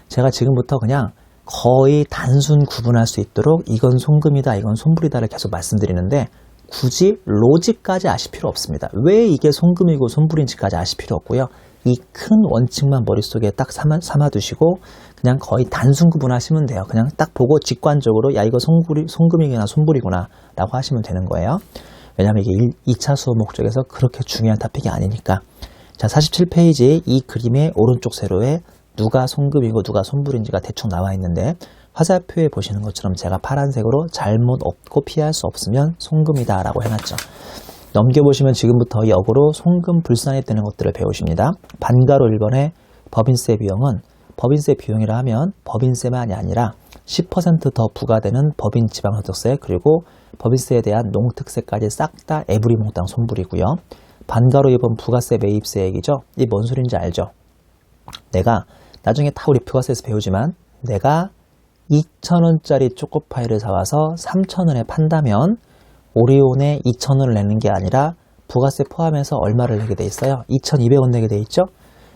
제가 지금부터 그냥 거의 단순 구분할 수 있도록 이건 송금이다, 이건 손불이다를 계속 말씀드리는데 굳이 로직까지 아실 필요 없습니다. 왜 이게 송금이고 손불인지까지 아실 필요 없고요. 이 큰 원칙만 머릿속에 딱 삼아두시고 그냥 거의 단순 구분하시면 돼요. 그냥 딱 보고 직관적으로 야 이거 송금이구나 손불이구나 라고 하시면 되는 거예요. 왜냐하면 이게 2차 수업 목적에서 그렇게 중요한 토픽이 아니니까. 자, 47페이지 이 그림의 오른쪽 세로에 누가 송금이고 누가 손불인지가 대충 나와 있는데 화살표에 보시는 것처럼 제가 파란색으로 잘못 없고 피할 수 없으면 송금이다 라고 해놨죠. 넘겨보시면 지금부터 역으로 송금 불산이 되는 것들을 배우십니다. 반가로 1번에 법인세 비용은 법인세 비용이라 하면 법인세만이 아니라 10% 더 부과되는 법인 지방소득세 그리고 법인세에 대한 농특세까지 싹 다 에브리 몽땅 손불이고요. 반가로 2번 부가세 매입세액이죠. 이게 뭔 소리인지 알죠? 내가 나중에 다 우리 부가세에서 배우지만 내가 2,000원짜리 초코파이를 사와서 3,000원에 판다면 오리온에 2,000원을 내는 게 아니라 부가세 포함해서 얼마를 내게 돼 있어요? 2,200원 내게 돼 있죠?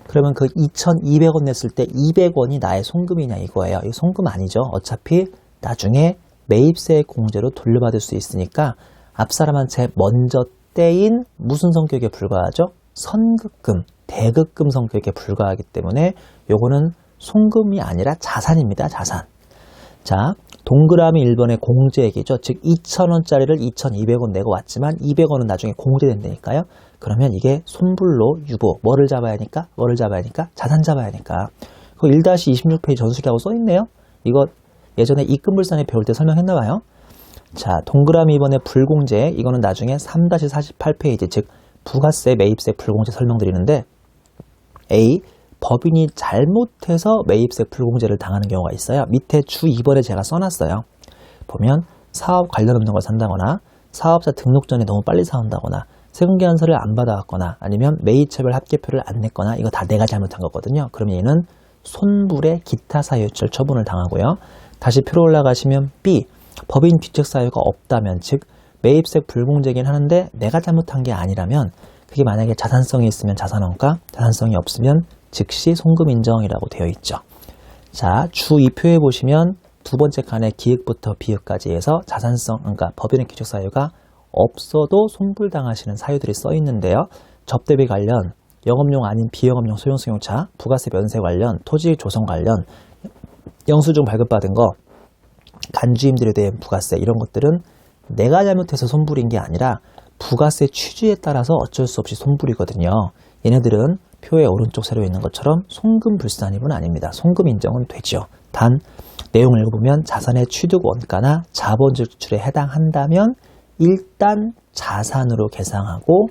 그러면 그 2,200원 냈을 때 200원이 나의 송금이냐 이거예요. 이거 송금 아니죠. 어차피 나중에 매입세 공제로 돌려받을 수 있으니까 앞사람한테 먼저 떼인 무슨 성격에 불과하죠? 선급금, 대급금 성격에 불과하기 때문에 요거는 송금이 아니라 자산입니다. 자산. 자, 동그라미 1번의 공제액이죠. 즉 2,000원짜리를 2,200원 내고 왔지만 200원은 나중에 공제된다니까요. 그러면 이게 손불로 유보. 뭐를 잡아야 하니까? 뭐를 잡아야 하니까? 자산 잡아야 하니까. 그 1-26페이지 전수기하고 써있네요. 이거 예전에 입금불산에 배울 때 설명했나봐요. 자, 동그라미 2번의 불공제, 이거는 나중에 3-48페이지, 즉 부가세, 매입세, 불공제 설명드리는데 A, 법인이 잘못해서 매입세 불공제를 당하는 경우가 있어요. 밑에 주 2번에 제가 써놨어요. 보면 사업 관련 없는 걸 산다거나 사업자 등록 전에 너무 빨리 사온다거나 세금계산서를 안 받아왔거나 아니면 매입차별 합계표를 안 냈거나 이거 다 내가 잘못한 거거든요. 그러면 얘는 손불의 기타 사유유출 처분을 당하고요. 다시 표로 올라가시면 B, 법인 귀책 사유가 없다면, 즉 매입세 불공제긴 하는데 내가 잘못한 게 아니라면 그게 만약에 자산성이 있으면 자산원가, 자산성이 없으면 즉시 송금 인정이라고 되어 있죠. 자, 주 2표에 보시면 두 번째 칸에 기획부터 비획까지 해서 자산성, 그러니까 법인의 귀책 사유가 없어도 손불당하시는 사유들이 써 있는데요. 접대비 관련, 영업용 아닌 비영업용 소형승용차, 부가세 면세 관련, 토지 조성 관련, 영수증 발급받은 거, 간주임들에 대한 부가세, 이런 것들은 내가 잘못해서 손불인 게 아니라 부가세 취지에 따라서 어쩔 수 없이 손불이거든요. 얘네들은 표의 오른쪽 세로에 있는 것처럼 송금 불산입은 아닙니다. 송금 인정은 되죠. 단 내용을 읽어보면 자산의 취득 원가나 자본적 지출에 해당한다면 일단 자산으로 계상하고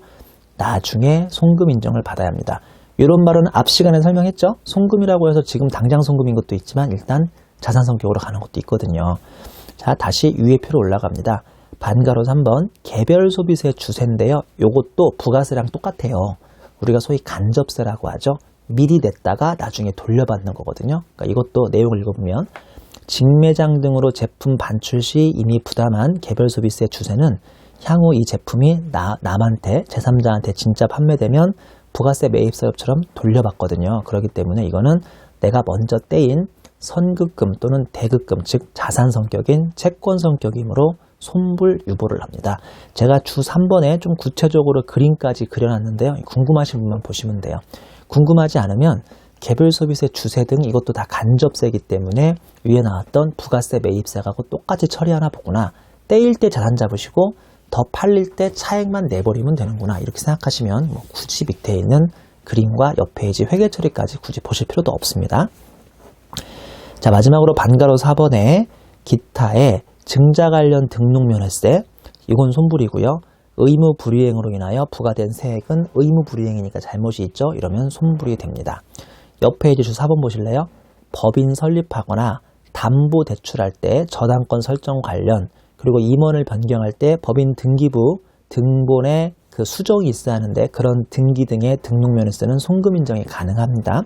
나중에 송금 인정을 받아야 합니다. 이런 말은 앞 시간에 설명했죠. 송금이라고 해서 지금 당장 송금인 것도 있지만 일단 자산 성격으로 가는 것도 있거든요. 자, 다시 위에 표로 올라갑니다. 반가로 3번 개별 소비세 주세인데요. 이것도 부가세랑 똑같아요. 우리가 소위 간접세라고 하죠. 미리 냈다가 나중에 돌려받는 거거든요. 그러니까 이것도 내용을 읽어보면 직매장 등으로 제품 반출 시 이미 부담한 개별 소비세 주세는 향후 이 제품이 남한테, 제3자한테 진짜 판매되면 부가세 매입사업처럼 돌려받거든요. 그렇기 때문에 이거는 내가 먼저 떼인 선급금 또는 대급금, 즉 자산 성격인 채권 성격이므로 손불 유보를 합니다. 제가 주 3번에 좀 구체적으로 그림까지 그려놨는데요. 궁금하신 분만 보시면 돼요. 궁금하지 않으면 개별 소비세 주세 등 이것도 다 간접세이기 때문에 위에 나왔던 부가세 매입세하고 똑같이 처리하나 보구나. 떼일 때 자산 잡으시고 더 팔릴 때 차액만 내버리면 되는구나. 이렇게 생각하시면 굳이 밑에 있는 그림과 옆 페이지 회계 처리까지 굳이 보실 필요도 없습니다. 자, 마지막으로 반가로 4번에 기타의 증자 관련 등록 면허세, 이건 손불이고요. 의무 불이행으로 인하여 부과된 세액은 의무 불이행이니까 잘못이 있죠. 이러면 손불이 됩니다. 옆 페이지 주 4번 보실래요? 법인 설립하거나 담보 대출할 때 저당권 설정 관련, 그리고 임원을 변경할 때 법인 등기부 등본에 그 수정이 있어야 하는데 그런 등기 등의 등록 면허세는 송금 인정이 가능합니다.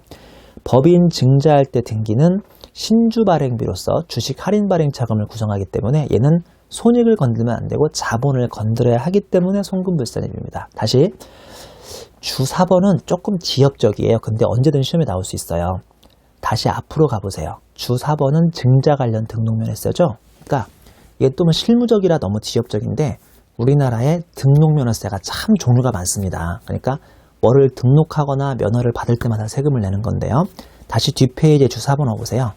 법인 증자할 때 등기는 신주 발행비로서 주식 할인 발행 자금을 구성하기 때문에 얘는 손익을 건들면 안 되고 자본을 건드려야 하기 때문에 송금 불산입니다. 다시 주 4번은 조금 지역적이에요. 근데 언제든 시험에 나올 수 있어요. 다시 앞으로 가보세요. 주 4번은 증자 관련 등록 면허세죠. 그러니까 이게 또 실무적이라 너무 지역적인데 우리나라에 등록 면허세가 참 종류가 많습니다. 그러니까 뭐를 등록하거나 면허를 받을 때마다 세금을 내는 건데요. 다시 뒷페이지에 주 4번 와보세요.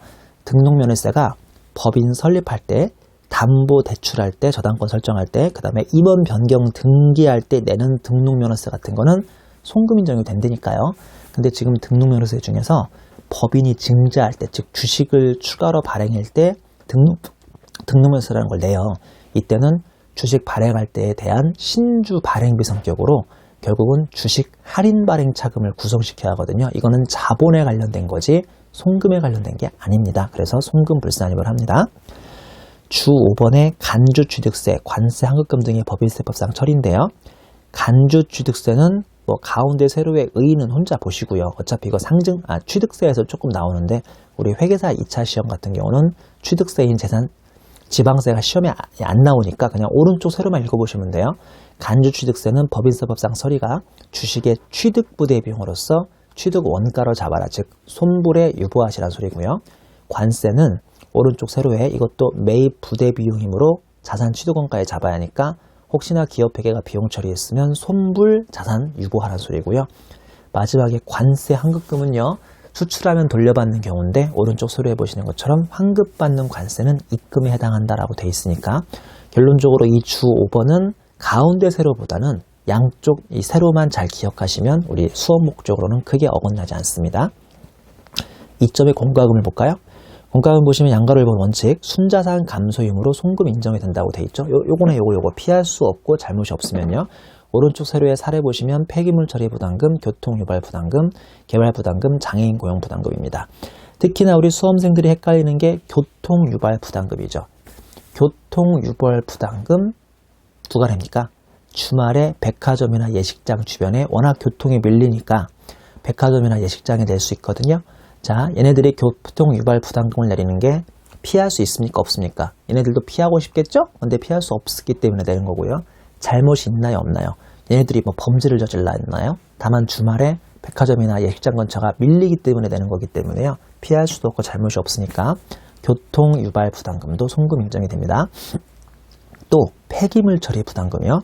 등록 면허세가 법인 설립할 때, 담보 대출할 때, 저당권 설정할 때, 그 다음에 임원 변경 등기할 때 내는 등록 면허세 같은 거는 송금 인정이 된다니까요. 근데 지금 등록 면허세 중에서 법인이 증자할 때, 즉 주식을 추가로 발행할 때 등록 면허세라는 걸 내요. 이때는 주식 발행할 때에 대한 신주 발행비 성격으로 결국은 주식 할인 발행 차금을 구성시켜야 하거든요. 이거는 자본에 관련된 거지 송금에 관련된 게 아닙니다. 그래서 송금 불산입을 합니다. 주 5번에 간주취득세, 관세, 환급금 등의 법인세법상 처리인데요. 간주취득세는 가운데 세로의 의는 혼자 보시고요. 어차피 이거 취득세에서 조금 나오는데 우리 회계사 2차 시험 같은 경우는 취득세인 재산 지방세가 시험에 안 나오니까 그냥 오른쪽 세로만 읽어보시면 돼요. 간주취득세는 법인세법상 처리가 주식의 취득부대 비용으로서 취득 원가로 잡아라, 즉 손불에 유보하시라는 소리고요. 관세는 오른쪽 세로에 이것도 매입 부대 비용이므로 자산 취득 원가에 잡아야 하니까 혹시나 기업 회계가 비용 처리했으면 손불 자산 유보하라는 소리고요. 마지막에 관세 환급금은요. 수출하면 돌려받는 경우인데 오른쪽 세로에 보시는 것처럼 환급받는 관세는 입금에 해당한다라고 돼 있으니까 결론적으로 이 주 5번은 가운데 세로보다는 양쪽 이 세로만 잘 기억하시면 우리 수업 목적으로는 크게 어긋나지 않습니다. 2점의 공과금을 볼까요? 공과금 보시면 양가로 1번 원칙, 순자산 감소 유무로 송금 인정이 된다고 돼 있죠. 요거네 요거 피할 수 없고 잘못이 없으면요. 오른쪽 세로에 사례 보시면 폐기물 처리 부담금, 교통 유발 부담금, 개발 부담금, 장애인 고용 부담금입니다. 특히나 우리 수험생들이 헷갈리는 게 교통 유발 부담금이죠. 교통 유발 부담금 누가 냅니까? 주말에 백화점이나 예식장 주변에 워낙 교통이 밀리니까 백화점이나 예식장에 낼 수 있거든요. 자, 얘네들이 교통 유발 부담금을 내리는 게 피할 수 있습니까? 없습니까? 얘네들도 피하고 싶겠죠? 근데 피할 수 없기 때문에 내는 거고요. 잘못이 있나요? 없나요? 얘네들이 뭐 범죄를 저질러 했나요? 다만 주말에 백화점이나 예식장 근처가 밀리기 때문에 내는 거기 때문에요. 피할 수도 없고 잘못이 없으니까 교통 유발 부담금도 송금 인정이 됩니다. 또 폐기물 처리 부담금이요.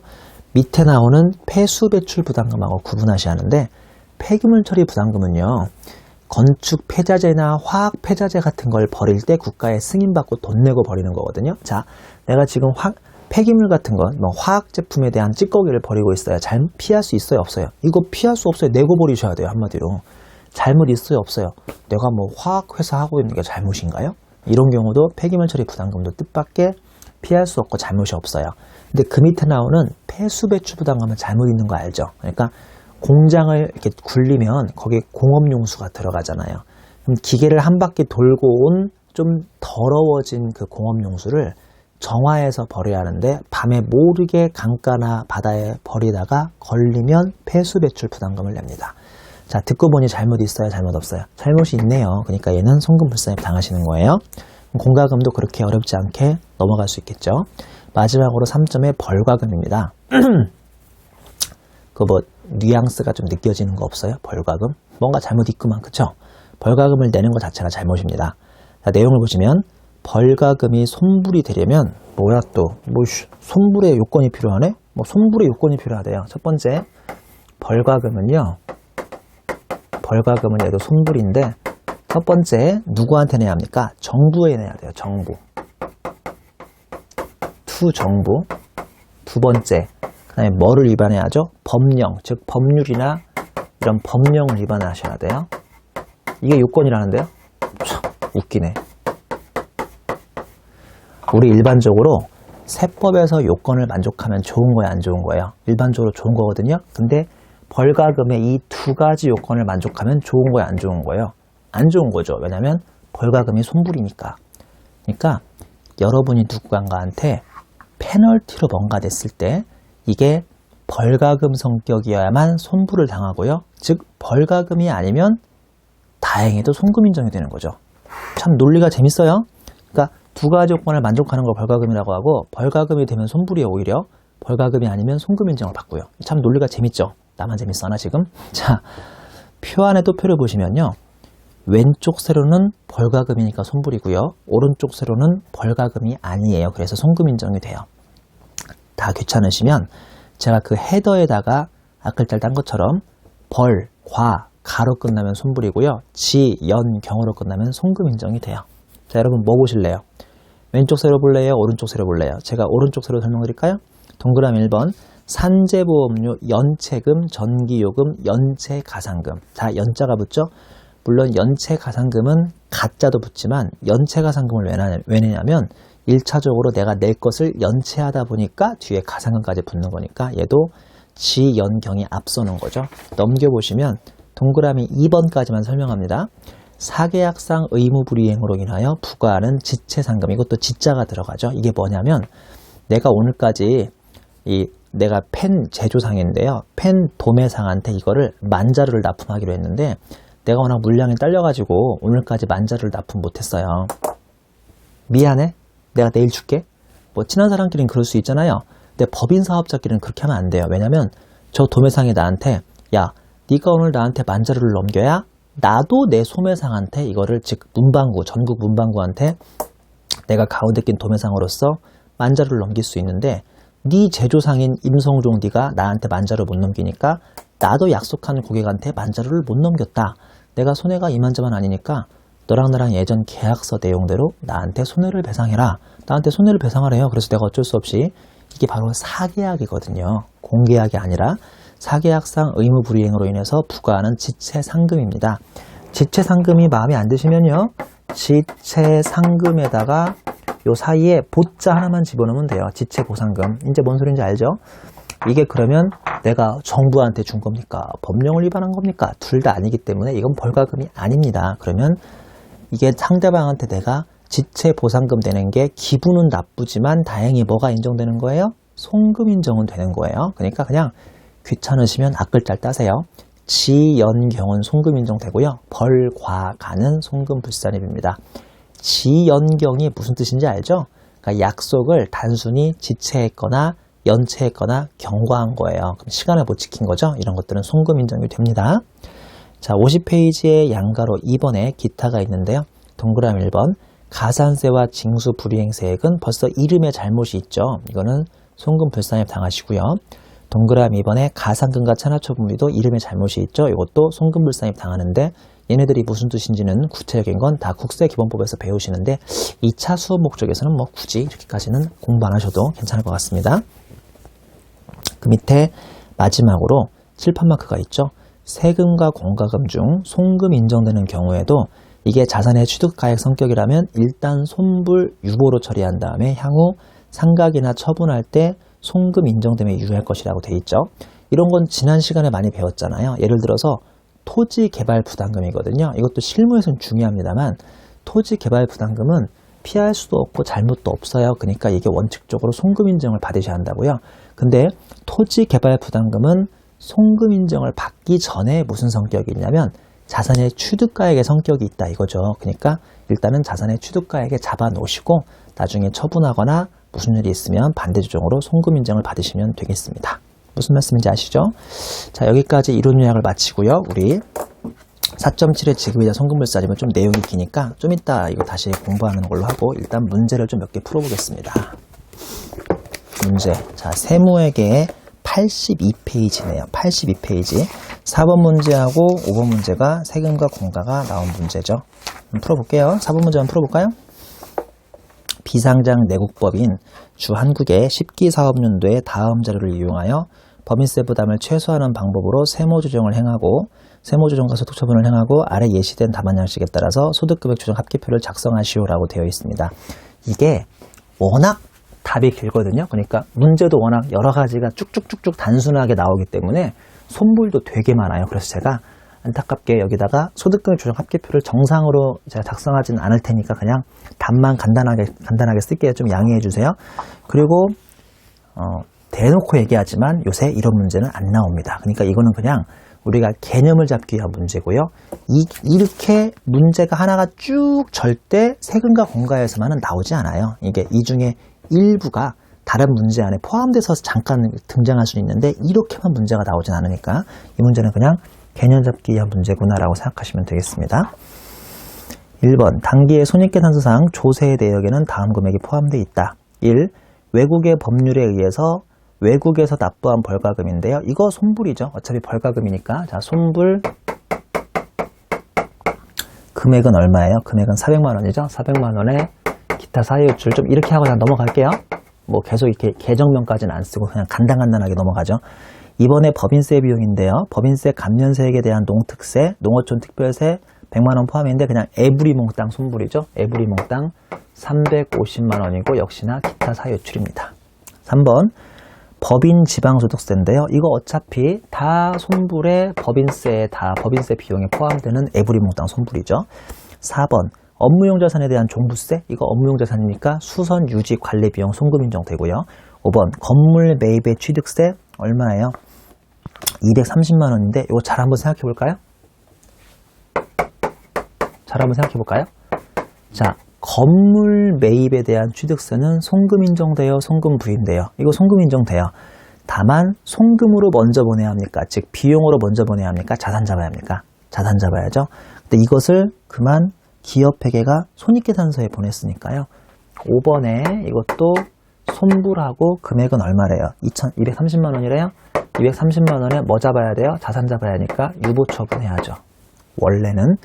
밑에 나오는 폐수 배출 부담금하고 구분하셔야 하는데 폐기물 처리 부담금은요. 건축 폐자재나 화학 폐자재 같은 걸 버릴 때 국가에 승인받고 돈 내고 버리는 거거든요. 자, 내가 지금 폐기물 같은 건 뭐 화학 제품에 대한 찌꺼기를 버리고 있어요. 피할 수 있어요, 없어요? 이거 피할 수 없어요. 내고 버리셔야 돼요, 한마디로. 잘못 있어요, 없어요? 내가 뭐 화학 회사 하고 있는 게 잘못인가요? 이런 경우도 폐기물 처리 부담금도 뜻밖의 피할 수 없고 잘못이 없어요. 근데 그 밑에 나오는 폐수 배출 부담금은 잘못 있는 거 알죠? 그러니까 공장을 이렇게 굴리면 거기에 공업용수가 들어가잖아요. 그럼 기계를 한 바퀴 돌고 온 좀 더러워진 그 공업용수를 정화해서 버려야 하는데 밤에 모르게 강가나 바다에 버리다가 걸리면 폐수 배출 부담금을 냅니다. 자, 듣고 보니 잘못 있어요? 잘못 없어요? 잘못이 있네요. 그러니까 얘는 송금 불상입 당하시는 거예요. 공과금도 그렇게 어렵지 않게 넘어갈 수 있겠죠. 마지막으로 3점의 벌과금입니다. 그 뭐 뉘앙스가 좀 느껴지는 거 없어요? 벌과금? 뭔가 잘못 있구만, 그쵸? 벌과금을 내는 것 자체가 잘못입니다. 자, 내용을 보시면 벌과금이 손불이 되려면 뭐야 또 뭐 손불의 요건이 필요하네? 뭐 손불의 요건이 필요하대요. 첫 번째 벌과금은요. 벌과금은 얘도 손불인데 첫 번째 누구한테 내야 합니까? 정부에 내야 돼요. 정부. 투 정부. 두 번째 그 다음에 뭐를 위반해야죠? 법령, 즉 법률이나 이런 법령을 위반하셔야 돼요. 이게 요건이라는데요? 참 웃기네. 우리 일반적으로 세법에서 요건을 만족하면 좋은 거예요, 안 좋은 거예요? 일반적으로 좋은 거거든요. 근데 벌과금의 이 두 가지 요건을 만족하면 좋은 거예요, 안 좋은 거예요? 안 좋은 거죠. 왜냐하면 벌과금이 손불이니까. 그러니까 여러분이 누군가한테 페널티로 뭔가 냈을 때 이게 벌과금 성격이어야만 손불을 당하고요. 즉 벌과금이 아니면 다행히도 송금 인정이 되는 거죠. 참 논리가 재밌어요. 그러니까 두 가지 요건을 만족하는 걸 벌과금이라고 하고 벌과금이 되면 손불이에요. 오히려 벌과금이 아니면 송금 인정을 받고요. 참 논리가 재밌죠. 나만 재밌어 하나 지금? 자, 표 안에 또 표를 보시면요. 왼쪽 세로는 벌과금이니까 손불이고요. 오른쪽 세로는 벌과금이 아니에요. 그래서 송금 인정이 돼요. 다 귀찮으시면 제가 그 헤더에다가 앞글자를 딴 것처럼 벌, 과, 가로 끝나면 손불이고요. 지, 연, 경으로 끝나면 송금 인정이 돼요. 자, 여러분 뭐 보실래요? 왼쪽 세로 볼래요? 오른쪽 세로 볼래요? 제가 오른쪽 세로 설명드릴까요? 동그라미 1번 산재보험료, 연체금, 전기요금, 연체가상금. 자, 연자가 붙죠? 물론 연체가상금은 가짜도 붙지만 연체가상금을 왜 내냐면 1차적으로 내가 낼 것을 연체하다 보니까 뒤에 가상금까지 붙는 거니까 얘도 지, 연, 경이 앞서는 거죠. 넘겨보시면 동그라미 2번까지만 설명합니다. 사계약상 의무불이행으로 인하여 부과하는 지체상금, 이것도 지자가 들어가죠. 이게 뭐냐면 내가 오늘까지 내가 펜 제조상인데요. 펜 도매상한테 이거를 10,000자루를 납품하기로 했는데 내가 워낙 물량이 딸려가지고 오늘까지 10,000자루를 납품 못했어요. 미안해. 내가 내일 줄게. 뭐 친한 사람끼리는 그럴 수 있잖아요. 근데 법인 사업자끼리는 그렇게 하면 안 돼요. 왜냐면 저 도매상이 나한테 야, 네가 오늘 나한테 10,000자루를 넘겨야 나도 내 소매상한테 이거를 즉 문방구, 전국 문방구한테 내가 가운데 낀 도매상으로서 10,000자루를 넘길 수 있는데 네 제조상인 임성종 네가 나한테 10,000자루 못 넘기니까 나도 약속한 고객한테 10,000자루를 못 넘겼다. 내가 손해가 이만저만 아니니까 너랑 나랑 예전 계약서 내용대로 나한테 손해를 배상해라. 나한테 손해를 배상하래요. 그래서 내가 어쩔 수 없이 이게 바로 사계약이거든요. 공계약이 아니라 사계약상 의무불이행으로 인해서 부과하는 지체상금입니다. 지체상금이 마음에 안 드시면요. 지체 상금에다가 요 사이에 보자 하나만 집어넣으면 돼요. 지체 보상금. 이제 뭔 소리인지 알죠? 이게 그러면 내가 정부한테 준 겁니까? 법령을 위반한 겁니까? 둘 다 아니기 때문에 이건 벌과금이 아닙니다. 그러면 이게 상대방한테 내가 지체 보상금 내는 게 기분은 나쁘지만 다행히 뭐가 인정되는 거예요? 송금 인정은 되는 거예요. 그러니까 그냥 귀찮으시면 앞글자를 따세요. 지연경은 송금 인정되고요. 벌과간은 송금 불산입입니다. 지연경이 무슨 뜻인지 알죠? 그러니까 약속을 단순히 지체했거나 연체했거나 경과한 거예요. 그럼 시간을 못 지킨 거죠? 이런 것들은 송금 인정이 됩니다. 자, 50페이지의 양가로 2번에 기타가 있는데요. 동그라미 1번 가산세와 징수 불이행세액은 벌써 이름에 잘못이 있죠. 이거는 송금 불산입 당하시고요. 동그라미 2번에 가산금과 체납처분비도 이름에 잘못이 있죠. 이것도 송금 불산입 당하는데 얘네들이 무슨 뜻인지는 구체적인 건 다 국세기본법에서 배우시는데 2차 수업 목적에서는 뭐 굳이 이렇게까지는 공부 안 하셔도 괜찮을 것 같습니다. 그 밑에 마지막으로 칠판 마크가 있죠. 세금과 공과금 중 송금 인정되는 경우에도 이게 자산의 취득가액 성격이라면 일단 손불 유보로 처리한 다음에 향후 상각이나 처분할 때 송금 인정됨에 유의할 것이라고 돼 있죠. 이런 건 지난 시간에 많이 배웠잖아요. 예를 들어서 토지 개발 부담금이거든요. 이것도 실무에서는 중요합니다만 토지 개발 부담금은 피할 수도 없고 잘못도 없어요. 그러니까 이게 원칙적으로 송금 인정을 받으셔야 한다고요. 근데 토지 개발 부담금은 송금 인정을 받기 전에 무슨 성격이 있냐면 자산의 취득가액의 성격이 있다 이거죠. 그러니까 일단은 자산의 취득가액에 잡아 놓으시고 나중에 처분하거나 무슨 일이 있으면 반대조정으로 송금 인정을 받으시면 되겠습니다. 무슨 말씀인지 아시죠? 자, 여기까지 이론 요약을 마치고요. 우리 4.7의 지급이자 송금불산이면 좀 내용이 기니까 좀 이따 이거 다시 공부하는 걸로 하고 일단 문제를 좀 몇 개 풀어보겠습니다. 문제. 자, 세무회계의 82페이지네요. 82페이지. 4번 문제하고 5번 문제가 세금과 공과가 나온 문제죠. 풀어볼게요. 4번 문제 한번 풀어볼까요? 비상장 내국법인 주한국의 10기 사업연도에 다음 자료를 이용하여 법인세 부담을 최소화하는 방법으로 세무조정을 행하고 세무조정과 소득처분을 행하고 아래 예시된 답안 양식에 따라서 소득금액 조정 합계표를 작성하시오라고 되어 있습니다. 이게 워낙 답이 길거든요. 그러니까 문제도 워낙 여러 가지가 쭉쭉쭉쭉 단순하게 나오기 때문에 손불도 되게 많아요. 그래서 제가 안타깝게 여기다가 소득금액 조정 합계표를 정상으로 제가 작성하지는 않을 테니까 그냥 답만 간단하게 쓸게요. 좀 양해해 주세요. 그리고 대놓고 얘기하지만 요새 이런 문제는 안 나옵니다. 그러니까 이거는 그냥 우리가 개념을 잡기 위한 문제고요. 이렇게 문제가 하나가 쭉 절대 세금과 공과에서만은 나오지 않아요. 이게 이 중에 일부가 다른 문제 안에 포함돼서 잠깐 등장할 수 있는데 이렇게만 문제가 나오진 않으니까 이 문제는 그냥 개념 잡기 위한 문제구나라고 생각하시면 되겠습니다. 1번 당기의 손익계산서상 조세 내역에는 다음 금액이 포함되어 있다. 1. 외국의 법률에 의해서 외국에서 납부한 벌과금인데요. 이거 손불이죠. 어차피 벌과금이니까. 자, 손불 금액은 얼마예요? 금액은 400만 원이죠. 400만 원에 기타 사유출 좀 이렇게 하고 그냥 넘어갈게요. 뭐 계속 이렇게 계정명까지는 안 쓰고 그냥 간단하게 넘어가죠. 이번에 법인세 비용인데요. 법인세 감면세액에 대한 농특세, 농어촌 특별세 100만 원 포함인데 그냥 에브리 몽땅 손불이죠. 에브리 몽땅 350만 원이고 역시나 기타 사유출입니다. 3번 법인 지방소득세인데요. 이거 어차피 다 손불에 법인세 비용에 포함되는 에브리 몽땅 손불이죠. 4번 업무용 자산에 대한 종부세, 이거 업무용 자산이니까 수선 유지 관리 비용 송금 인정되고요. 5번 건물 매입의 취득세 얼마예요? 230만 원인데 이거 잘 한번 생각해 볼까요? 자, 건물 매입에 대한 취득세는 송금 인정돼요? 송금 부인돼요? 이거 송금 인정돼요. 다만 송금으로 먼저 보내야 합니까? 즉 비용으로 먼저 보내야 합니까? 자산 잡아야 합니까? 자산 잡아야죠. 근데 이것을 그만 기업회계가 손익계산서에 보냈으니까요. 5번에 이것도 손불하고 금액은 얼마래요? 230만 원이래요? 230만 원에 뭐 잡아야 돼요? 자산 잡아야 하니까 유보 처분해야죠. 원래는.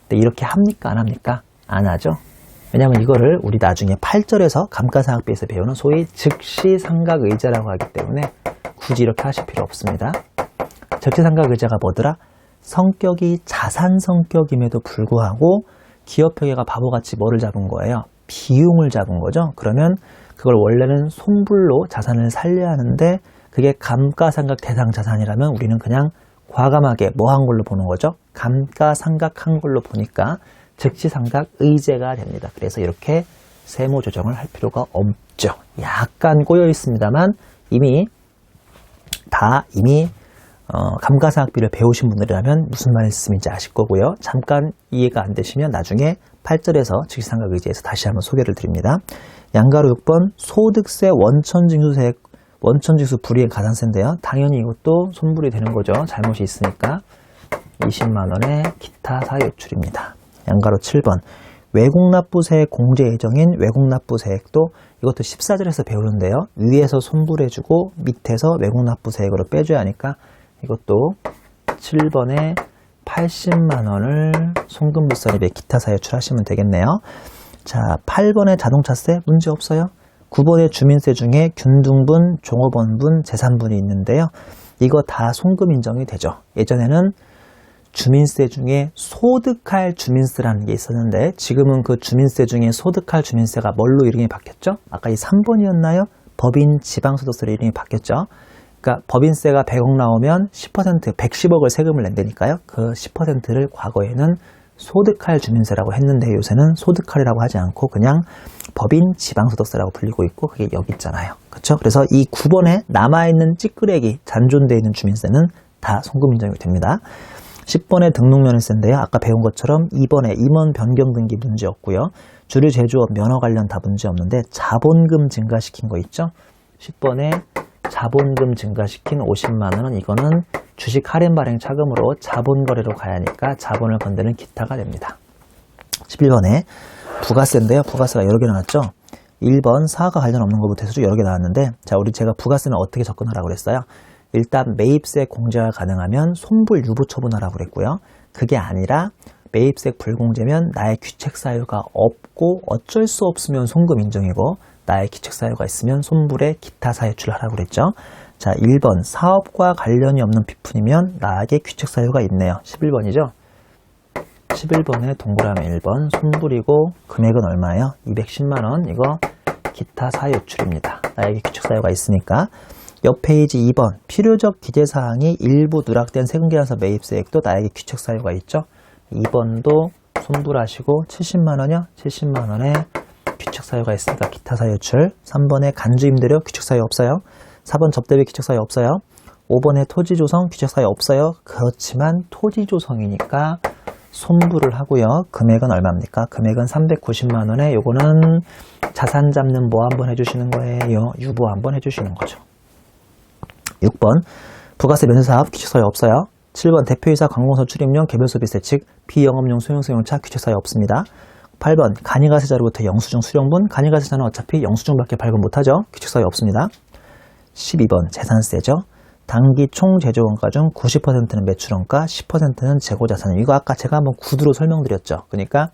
근데 이렇게 합니까? 안 합니까? 안 하죠. 왜냐하면 이거를 우리 나중에 8절에서 감가상각비에서 배우는 소위 즉시상각의자라고 하기 때문에 굳이 이렇게 하실 필요 없습니다. 즉시상각의자가 뭐더라? 성격이 자산 성격임에도 불구하고 기업회계가 바보같이 뭐를 잡은 거예요? 비용을 잡은 거죠. 그러면 그걸 원래는 손불로 자산을 살려야 하는데 그게 감가상각 대상 자산이라면 우리는 그냥 과감하게 뭐 한 걸로 보는 거죠? 감가상각한 걸로 보니까 즉시상각 의제가 됩니다. 그래서 이렇게 세무 조정을 할 필요가 없죠. 약간 꼬여 있습니다만 이미 감가상각비를 배우신 분들이라면 무슨 말씀인지 아실 거고요. 잠깐 이해가 안 되시면 나중에 8절에서 즉시상각 의제에서 다시 한번 소개를 드립니다. 양가로 6번 소득세 원천징수 불이행 가산세인데요. 당연히 이것도 손불이 되는 거죠. 잘못이 있으니까 20만 원의 기타 사유출입니다. 양가로 7번 외국납부세 공제 예정인 외국납부세액도 이것도 14절에서 배우는데요. 위에서 손불해주고 밑에서 외국납부세액으로 빼줘야 하니까 이것도 7번에 80만 원을 송금불선입에 기타 사유출 하시면 되겠네요. 자, 8번에 자동차세 문제 없어요. 9번의 주민세 중에 균등분, 종업원분, 재산분이 있는데요. 이거 다 송금 인정이 되죠. 예전에는 주민세 중에 소득할 주민세라는 게 있었는데 지금은 그 주민세 중에 소득할 주민세가 뭘로 이름이 바뀌었죠? 아까 이 3번이었나요? 법인 지방소득세로 이름이 바뀌었죠. 그러니까 법인세가 100억 나오면 10% 110억을 세금을 낸다니까요. 그 10%를 과거에는 소득할 주민세라고 했는데 요새는 소득할이라고 하지 않고 그냥 법인 지방소득세라고 불리고 있고 그게 여기 있잖아요. 그렇죠? 그래서 이 9번에 남아있는 찌끄레기 잔존되어 있는 주민세는 다 송금 인정이 됩니다. 10번에 등록면허세인데요. 아까 배운 것처럼 2번에 임원 변경 등기 문제 없고요. 주류 제조업 면허 관련 다 문제 없는데 자본금 증가시킨 거 있죠? 10번에 자본금 증가시킨 50만 원은 이거는 주식 할인 발행 차금으로 자본거래로 가야 하니까 자본을 건드는 기타가 됩니다. 11번에 부가세인데요. 부가세가 여러 개 나왔죠? 1번 사과 관련 없는 것부터 해서 여러 개 나왔는데 자, 제가 부가세는 어떻게 접근하라고 그랬어요? 일단 매입세 공제가 가능하면 손불 유보 처분하라고 그랬고요. 그게 아니라 매입세 불공제면 나의 귀책 사유가 없고 어쩔 수 없으면 송금 인정이고 나의 귀책 사유가 있으면 손불에 기타 사유출을 하라고 그랬죠. 자, 1번 사업과 관련이 없는 비푼이면 나에게 귀책 사유가 있네요. 11번이죠. 11번에 동그라미 1번 손불이고 금액은 얼마예요? 210만 원. 이거 기타 사유출입니다. 나에게 귀책 사유가 있으니까. 옆 페이지 2번 필요적 기재사항이 일부 누락된 세금계산서 매입세액도 나에게 귀책 사유가 있죠. 2번도 손불하시고 70만 원이요. 70만 원에 귀책 사유가 있으니까 기타 사유출. 3번에 간주임대료 귀책 사유 없어요. 4번 접대비 귀책 사유 없어요. 5번에 토지조성 귀책 사유 없어요. 그렇지만 토지조성이니까 손불을 하고요. 금액은 얼마입니까? 금액은 390만 원에 요거는 자산 잡는 뭐 한번 해주시는 거예요. 유보 한번 해주시는 거죠. 6번 부가세 면세사업 귀책사유 없어요. 7번 대표이사 관공서 출입용 개별소비세 측 비영업용 소형용차 귀책사유 없습니다. 8번 간이가세자로부터 영수증 수령분 간이가세자는 어차피 영수증밖에 발급 못하죠. 귀책사유 없습니다. 12번 재산세죠. 당기 총 제조원가 중 90%는 매출원가 10%는 재고자산. 이거 아까 제가 한번 구두로 설명드렸죠. 그러니까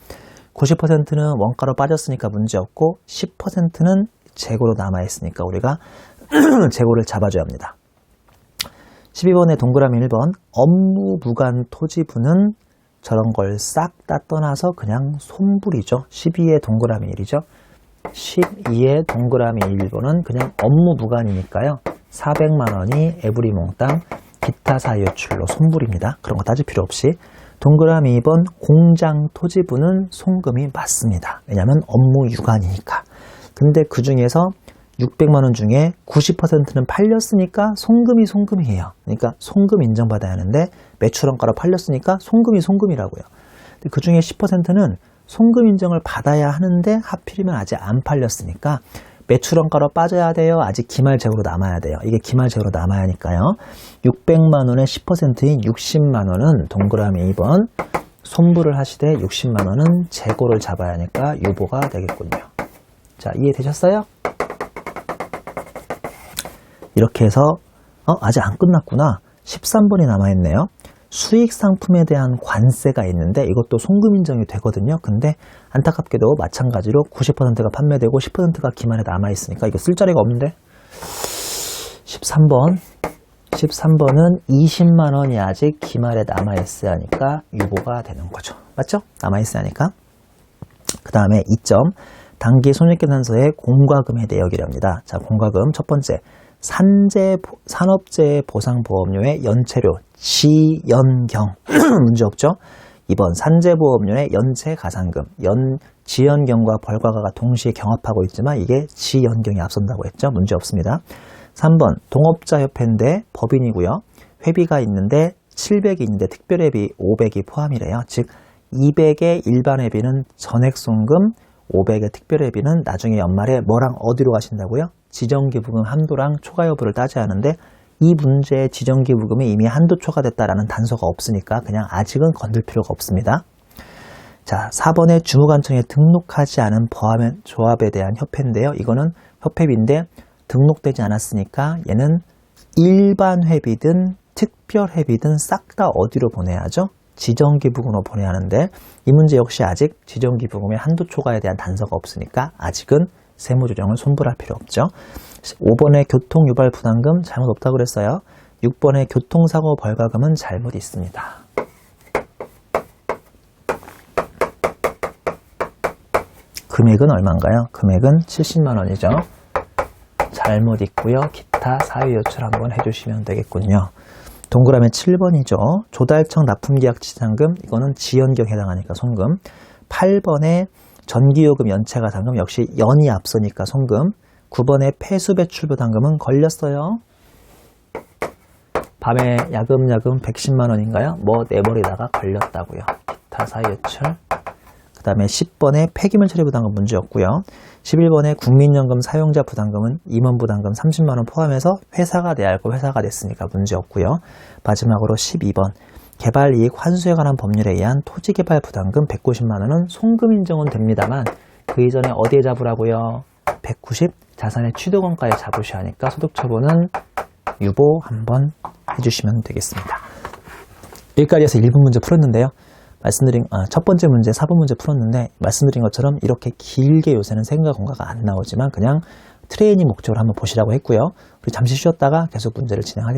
90%는 원가로 빠졌으니까 문제없고 10%는 재고로 남아있으니까 우리가 재고를 잡아줘야 합니다. 12번에 동그라미 1번 업무 무관 토지분은 저런 걸 싹 다 떠나서 그냥 손불이죠. 12의 동그라미 1이죠. 12의 동그라미 1번은 그냥 업무 무관이니까요. 400만 원이 에브리 몽땅 기타 사유출로 손불입니다. 그런 거 따질 필요 없이. 동그라미 2번 공장 토지분은 송금이 맞습니다. 왜냐하면 업무 유관이니까. 근데 그 중에서 600만 원 중에 90%는 팔렸으니까 송금이에요. 그러니까 송금 인정받아야 하는데 매출원가로 팔렸으니까 송금이라고요. 근데 그 중에 10%는 송금 인정을 받아야 하는데 하필이면 아직 안 팔렸으니까 매출원가로 빠져야 돼요. 아직 기말재고로 남아야 돼요. 이게 기말재고로 남아야 하니까요. 600만 원의 10%인 60만 원은 동그라미 2번 손불을 하시되 60만 원은 재고를 잡아야 하니까 유보가 되겠군요. 자, 이해되셨어요? 이렇게 해서 아직 안 끝났구나. 13번이 남아있네요. 수익 상품에 대한 관세가 있는데 이것도 송금 인정이 되거든요. 근데 안타깝게도 마찬가지로 90%가 판매되고 10%가 기말에 남아있으니까 이거 쓸 자리가 없는데 13번은 20만 원이 아직 기말에 남아있어야 하니까 유보가 되는 거죠. 맞죠? 남아있어야 하니까. 그 다음에 2점, 단기 손익계산서의 공과금의 내역이랍니다. 자, 공과금 첫 번째, 산업재해 보상보험료의 연체료, 지연경. 문제 없죠? 2번, 산재보험료의 연체가산금, 지연경과 벌과가가 동시에 경합하고 있지만 이게 지연경이 앞선다고 했죠? 문제 없습니다. 3번, 동업자협회인데 법인이고요. 회비가 있는데 700이 있는데 특별회비 500이 포함이래요. 즉 200의 일반 회비는 전액송금, 500의 특별회비는 나중에 연말에 뭐랑 어디로 가신다고요? 지정기부금 한도랑 초과 여부를 따져야 하는데 이 문제의 지정기부금이 이미 한도 초과됐다라는 단서가 없으니까 그냥 아직은 건들 필요가 없습니다. 자, 4번에 주무관청에 등록하지 않은 조합에 대한 협회인데요. 이거는 협회비인데 등록되지 않았으니까 얘는 일반 회비든 특별 회비든 싹 다 어디로 보내야 하죠? 지정기부금으로 보내야 하는데 이 문제 역시 아직 지정기부금의 한도 초과에 대한 단서가 없으니까 아직은 세무조정을 손불할 필요 없죠. 5번의 교통유발부담금 잘못 없다고 그랬어요. 6번의 교통사고 벌과금은 잘못 있습니다. 금액은 얼마인가요? 금액은 70만 원이죠. 잘못 있고요. 기타 사유 요출 한번 해주시면 되겠군요. 동그라미 7번이죠. 조달청 납품계약지상금, 이거는 지연경에 해당하니까 송금. 8번에 전기요금 연체가산금, 역시 연이 앞서니까 송금. 9번에 폐수배출부담금은 걸렸어요. 밤에 야금야금 110만 원인가요? 뭐 내버리다가 걸렸다고요. 기타 사유요출. 그 다음에 10번에 폐기물 처리 부담금 문제였고요. 11번에 국민연금 사용자 부담금은 임원부담금 30만 원 포함해서 회사가 내야 할 거 회사가 냈으니까 문제였고요. 마지막으로 12번 개발이익 환수에 관한 법률에 의한 토지개발 부담금 190만 원은 송금 인정은 됩니다만 그 이전에 어디에 잡으라고요? 190 자산의 취득원가에 잡으셔야 하니까 소득처분은 유보 한번 해주시면 되겠습니다. 여기까지 해서 1분 문제 풀었는데요. 첫 번째 문제 4번 문제 풀었는데 말씀드린 것처럼 이렇게 길게 요새는 생과 공과가 안 나오지만 그냥 트레이닝 목적으로 한번 보시라고 했고요. 우리 잠시 쉬었다가 계속 문제를 진행하겠습니다.